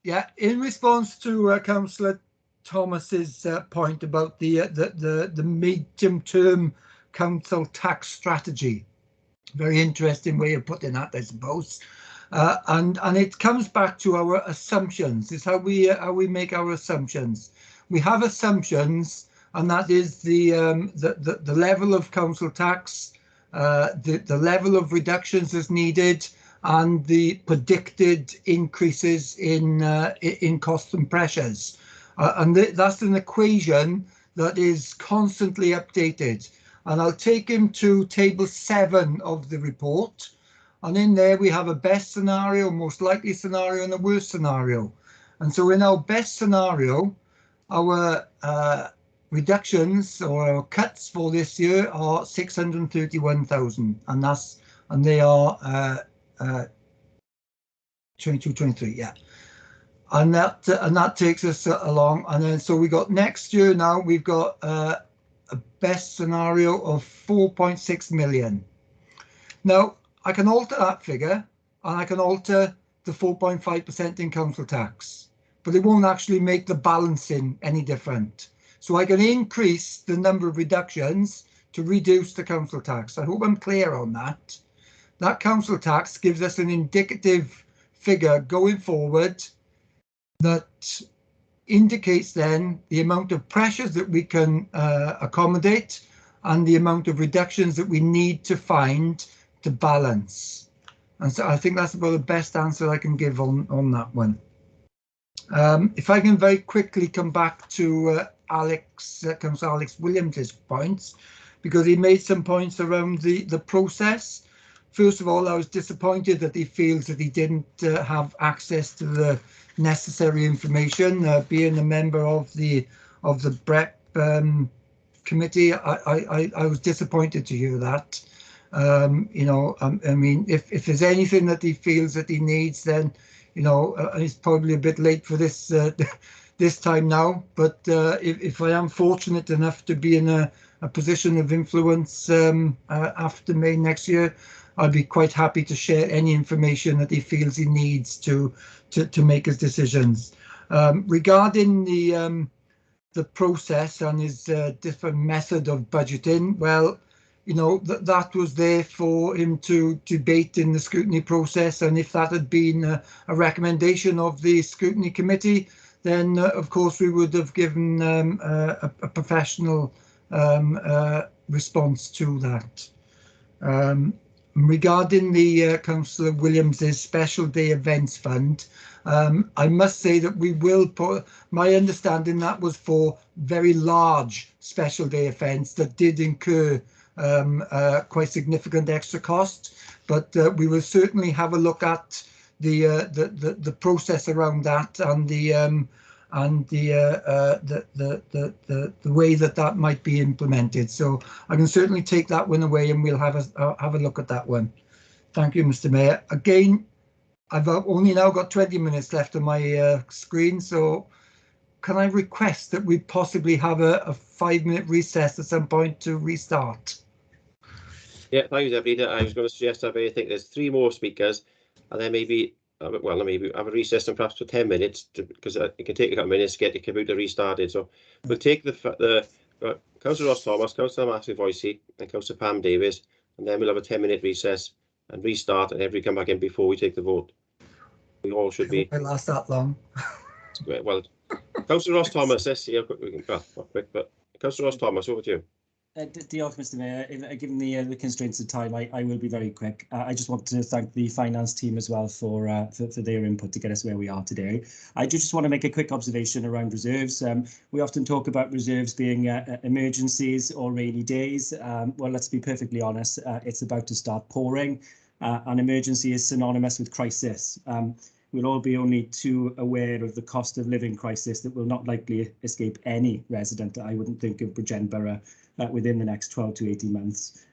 Yeah, in response to Councillor Thomas's point about the medium-term council tax strategy, very interesting way of putting that, I suppose. And it comes back to our assumptions. It's how we make our assumptions. We have assumptions, and that is the level of council tax, the level of reductions as needed, and the predicted increases in costs and pressures. And that's an equation that is constantly updated. And I'll take him to table 7 of the report. And in there we have a best scenario, most likely scenario, and a worst scenario. And so in our best scenario, our reductions or our cuts for this year are 631,000, and they are 22-23, yeah. And that takes us along. And then so we got next year now we've got a best scenario of 4.6 million. Now I can alter that figure, and I can alter the 4.5% in council tax, but it won't actually make the balancing any different. So I can increase the number of reductions to reduce the council tax. I hope I'm clear on that. That council tax gives us an indicative figure going forward that indicates then the amount of pressures that we can accommodate and the amount of reductions that we need to find to balance. And so I think that's about the best answer I can give on that one. If I can very quickly come back to Councillor Alex Williams's points, because he made some points around the process. First of all, I was disappointed that he feels that he didn't have access to the necessary information. Being a member of the BREP committee, I was disappointed to hear that. You know, I mean, if there's anything that he feels that he needs, then you know, it's probably a bit late for this this time now. But if I am fortunate enough to be in a position of influence after May next year, I'd be quite happy to share any information that he feels he needs to make his decisions. Regarding the process and his different method of budgeting, well, you know, that was there for him to debate in the scrutiny process, and if that had been a recommendation of the scrutiny committee, then of course we would have given a professional response to that. Regarding the Councillor Williams's Special Day Events Fund, I must say that we will put, my understanding that was for very large special day events that did incur quite significant extra cost, but we will certainly have a look at the process around that and the way that might be implemented. So I can certainly take that one away, and we'll have a look at that one. Thank you, Mr. Mayor. Again, I've only now got 20 minutes left on my screen, so can I request that we possibly have a 5-minute recess at some point to restart? Yeah, thank you, Deputy. I was going to suggest that I think there's 3 more speakers, and then maybe maybe have a recess and perhaps for 10 minutes because it can take a couple of minutes to get the computer restarted. So we'll take the Councillor Ross Thomas, Councillor Matthew Voicey, and Councillor Pam Davies, and then we'll have a 10-minute recess and restart, and everybody come back in before we take the vote. We all should be. It last that long. Well, Councillor Ross Thomas, let's see how quick we can. Well, not quick, but Councillor Ross Thomas, over to you. Diolch, Mr. Mayor. Given the constraints of time, I will be very quick. I just want to thank the finance team as well for their input to get us where we are today. I just want to make a quick observation around reserves. We often talk about reserves being emergencies or rainy days. Well, let's be perfectly honest, it's about to start pouring. An emergency is synonymous with crisis. We'll all be only too aware of the cost of living crisis that will not likely escape any resident, I wouldn't think, of Bridgend Borough within the next 12 to 18 months.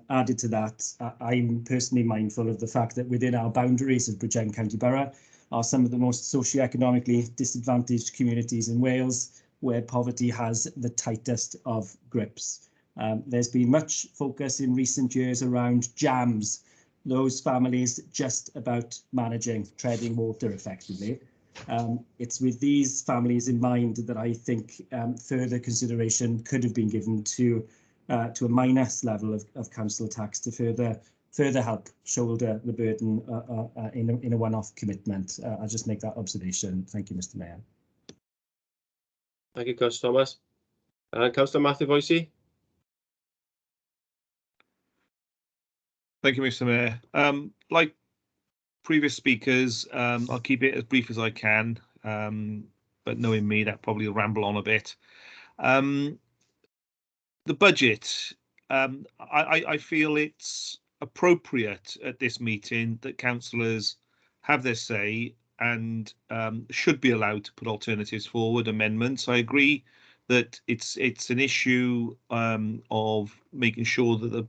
Added to that, I'm personally mindful of the fact that within our boundaries of Bridgend County Borough are some of the most socioeconomically disadvantaged communities in Wales, where poverty has the tightest of grips. There's been much focus in recent years around jams, those families just about managing, treading water effectively. It's with these families in mind that I think further consideration could have been given to a minus level of council tax to further help shoulder the burden in a one-off commitment. I'll just make that observation. Thank you, Mr. Mayor. Thank you, Councillor Thomas. And Councillor Matthew Voicey. Thank you, Mr. Mayor. Like previous speakers, I'll keep it as brief as I can, but knowing me, that probably will ramble on a bit. The budget, I feel it's appropriate at this meeting that councillors have their say and should be allowed to put alternatives forward, amendments. I agree that it's an issue of making sure that the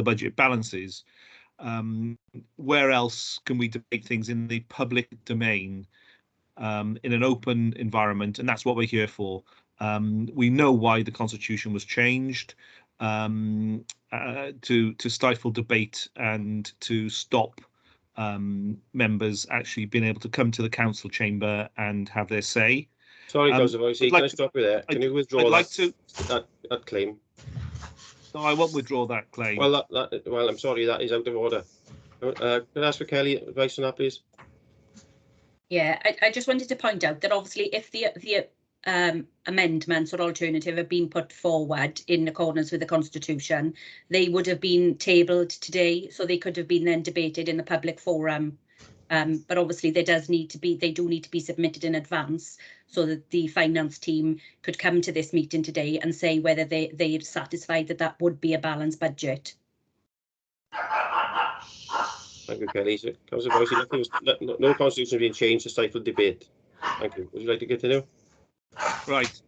budget balances. Where else can we debate things in the public domain, in an open environment? And that's what we're here for. We know why the Constitution was changed, to stifle debate and to stop members actually being able to come to the council chamber and have their say. Sorry, Councillor Voicey, can I stop you there? Can you withdraw that claim? No, I won't withdraw that claim. Well, well, I'm sorry, that is out of order. Can I ask for Kelly advice on that, please? Yeah, I just wanted to point out that obviously if the amendments or alternative have been put forward in accordance with the Constitution, they would have been tabled today, so they could have been then debated in the public forum. But obviously they do need to be submitted in advance so that the finance team could come to this meeting today and say whether they're satisfied that that would be a balanced budget. Thank you, Kelly. Councillor Voicey, no constitution being changed to stifle debate. Thank you. Would you like to continue? Right.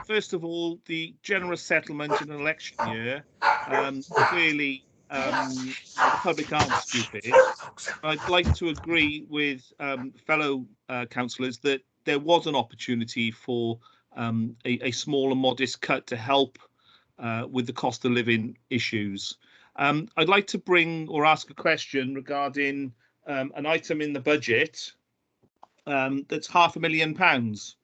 First of all, the generous settlement in an election year, clearly the public aren't stupid. I'd like to agree with fellow councillors that there was an opportunity for a small and modest cut to help with the cost of living issues. I'd like to bring or ask a question regarding an item in the budget that's £500,000.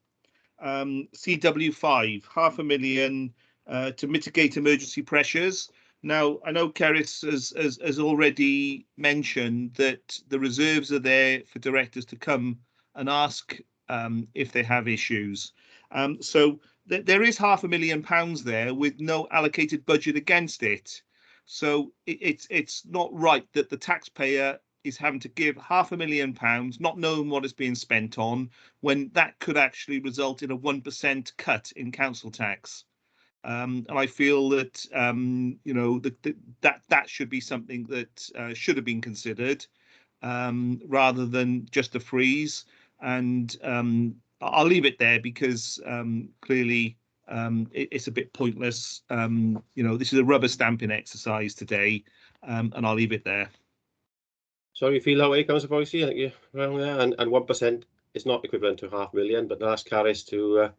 CW5, £500,000 to mitigate emergency pressures. Now, I know Keris has already mentioned that the reserves are there for directors to come and ask if they have issues. So there is £500,000 there with no allocated budget against it. So it's not right that the taxpayer is having to give £500,000, not knowing what it's being spent on, when that could actually result in a 1% cut in council tax. And I feel that you know, that should be something that should have been considered, rather than just a freeze. And I'll leave it there because clearly it's a bit pointless. You know, this is a rubber stamping exercise today, and I'll leave it there. So you feel that way, Councillor Voicey? I think you're wrong there. And 1% is not equivalent to £500,000, but I'll ask Caris to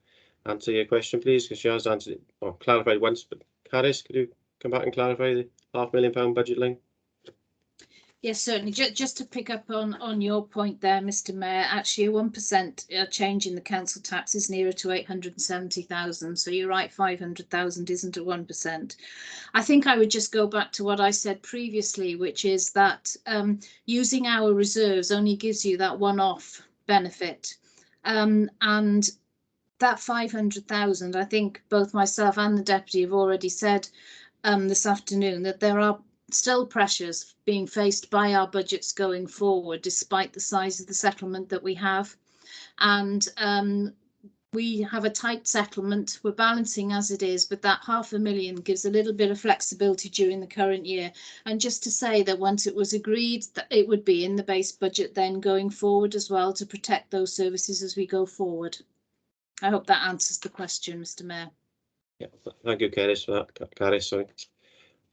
answer your question, please, because she has answered it or clarified once. But Caris, could you come back and clarify the £500,000 budget line? Yes, certainly. Just to pick up on your point there, Mr. Mayor, actually a 1% change in the council tax is nearer to 870,000. So you're right, 500,000 isn't a 1%. I think I would just go back to what I said previously, which is that using our reserves only gives you that one-off benefit. And that 500,000, I think both myself and the deputy have already said this afternoon that there are still pressures being faced by our budgets going forward, despite the size of the settlement that we have. And we have a tight settlement. We're balancing as it is, but that £500,000 gives a little bit of flexibility during the current year. And just to say that once it was agreed, that it would be in the base budget then going forward as well to protect those services as we go forward. I hope that answers the question, Mr. Mayor. Yeah, thank you, Caris, for that. Caris, sorry.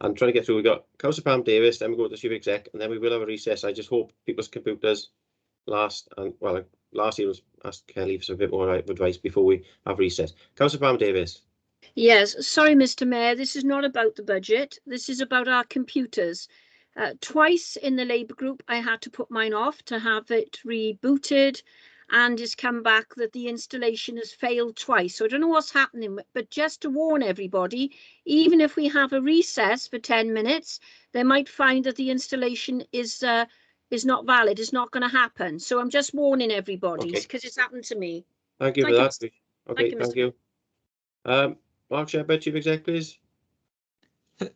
I'm trying to get through. We've got Councillor Pam Davis, then we go to the Chief Exec, and then we will have a recess. I just hope people's computers last year was asked Kelly for a bit more advice before we have recess. Councillor Pam Davis. Yes, sorry, Mr. Mayor, this is not about the budget. This is about our computers. Twice in the Labour group, I had to put mine off to have it rebooted, and it's come back that the installation has failed twice. So I don't know what's happening, but just to warn everybody, even if we have a recess for 10 minutes, they might find that the installation is not valid, it's not going to happen. So I'm just warning everybody because it's happened to me. Thank you for that. Okay, thank you. Mark Shepherd, Chief Exec, please.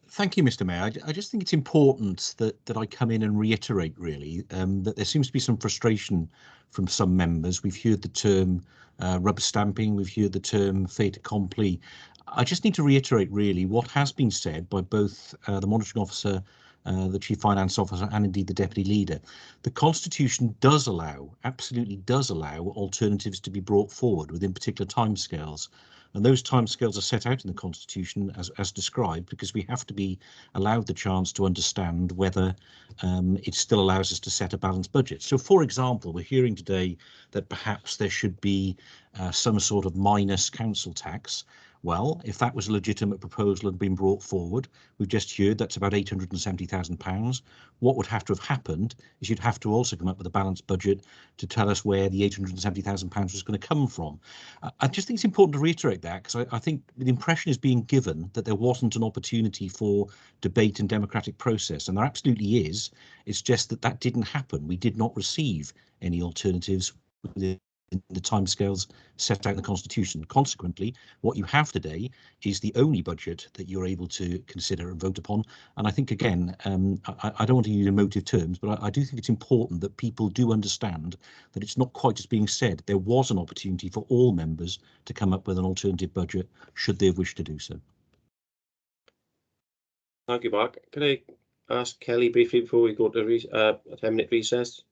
Thank you, Mr. Mayor. I just think it's important that I come in and reiterate, really, that there seems to be some frustration from some members. We've heard the term rubber stamping, we've heard the term fait accompli. I just need to reiterate, really, what has been said by both the monitoring officer, the chief finance officer, and indeed the deputy leader. The Constitution does allow, absolutely does allow, alternatives to be brought forward within particular timescales. And those timescales are set out in the Constitution as described, because we have to be allowed the chance to understand whether it still allows us to set a balanced budget. So, for example, we're hearing today that perhaps there should be some sort of minus council tax. Well, if that was a legitimate proposal and had been brought forward, we've just heard that's about £870,000. What would have to have happened is you'd have to also come up with a balanced budget to tell us where the £870,000 was going to come from. I just think it's important to reiterate that, because I think the impression is being given that there wasn't an opportunity for debate and democratic process, and there absolutely is. It's just that that didn't happen. We did not receive any alternatives within the timescales set out in the Constitution. Consequently, what you have today is the only budget that you're able to consider and vote upon. And I think, again, I don't want to use emotive terms, but I do think it's important that people do understand that it's not quite as being said. There was an opportunity for all members to come up with an alternative budget, should they have wished to do so. Thank you, Mark. Can I ask Kelly briefly before we go to a 10-minute recess?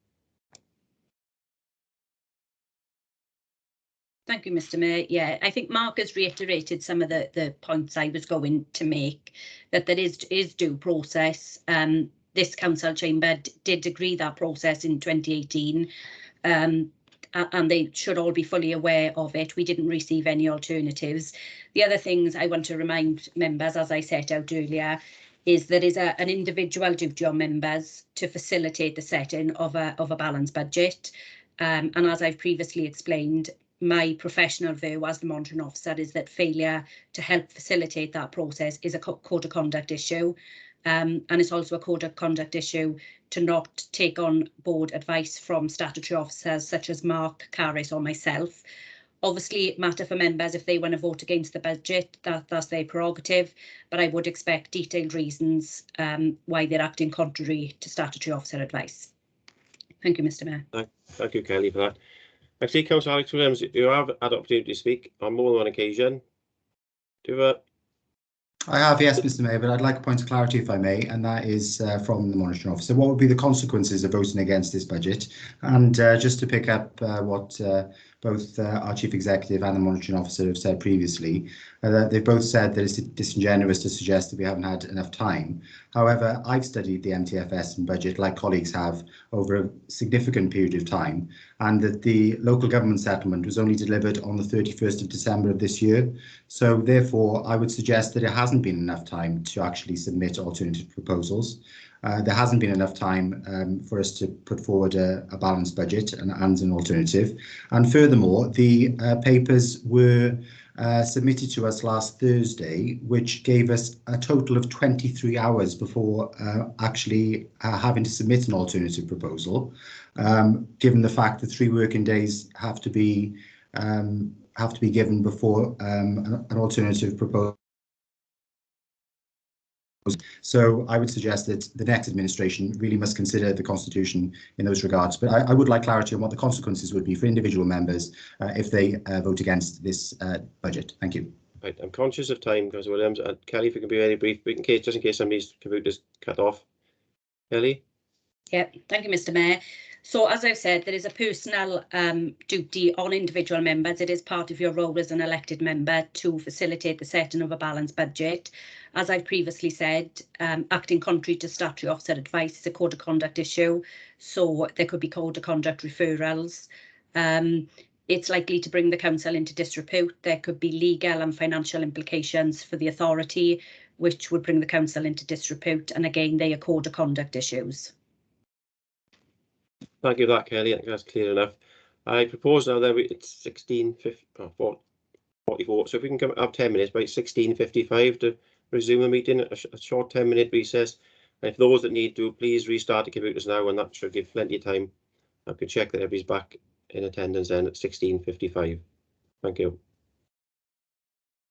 Thank you, Mr. Mayor. Yeah, I think Mark has reiterated some of the points I was going to make, that there is due process. This council chamber did agree that process in 2018, and they should all be fully aware of it. We didn't receive any alternatives. The other things I want to remind members, as I set out earlier, is there is an individual duty on members to facilitate the setting of a balanced budget. And as I've previously explained, my professional view as the monitoring officer is that failure to help facilitate that process is a code of conduct issue. And it's also a code of conduct issue to not take on board advice from statutory officers such as Mark, Carys or myself. Obviously, it matters for members if they want to vote against the budget, that's their prerogative, but I would expect detailed reasons why they're acting contrary to statutory officer advice. Thank you, Mr. Mayor. Thank you, Kelly, for that. I see Councillor Alex Williams, you have had opportunity to speak on more than one occasion. I have, yes, Mr. Mayor, but I'd like a point of clarity, if I may, and that is from the monitoring officer. What would be the consequences of voting against this budget? And just to pick up what both our chief executive and the monitoring officer have said previously, they've both said that it's disingenuous to suggest that we haven't had enough time. However, I've studied the MTFS and budget, like colleagues have, over a significant period of time, and that the local government settlement was only delivered on the 31st of December of this year. So therefore, I would suggest that it hasn't been enough time to actually submit alternative proposals. There hasn't been enough time for us to put forward a balanced budget and an alternative. And furthermore, the papers were submitted to us last Thursday, which gave us a total of 23 hours before actually having to submit an alternative proposal, given the fact that 3 working days have to be given before an alternative proposal. So I would suggest that the next administration really must consider the Constitution in those regards. But I would like clarity on what the consequences would be for individual members if they vote against this budget. Thank you. Right, I'm conscious of time, Councillor Williams. And Kelly, if you can be very brief, just in case somebody's computer's cut off. Kelly? Yeah, thank you, Mr. Mayor. So as I've said, there is a personal duty on individual members. It is part of your role as an elected member to facilitate the setting of a balanced budget. As I've previously said, acting contrary to statutory officer advice is a code of conduct issue. So there could be code of conduct referrals. It's likely to bring the council into disrepute. There could be legal and financial implications for the authority, which would bring the council into disrepute. And again, they are code of conduct issues. Thank you for that, Kelly. I think that's clear enough. I propose now that it's 16:44. So if we can have 10 minutes, by 16:55 to resume the meeting, a short 10-minute recess. And if those that need to, please restart the computers now, and that should give plenty of time. I could check that everybody's back in attendance then at 16:55. Thank you.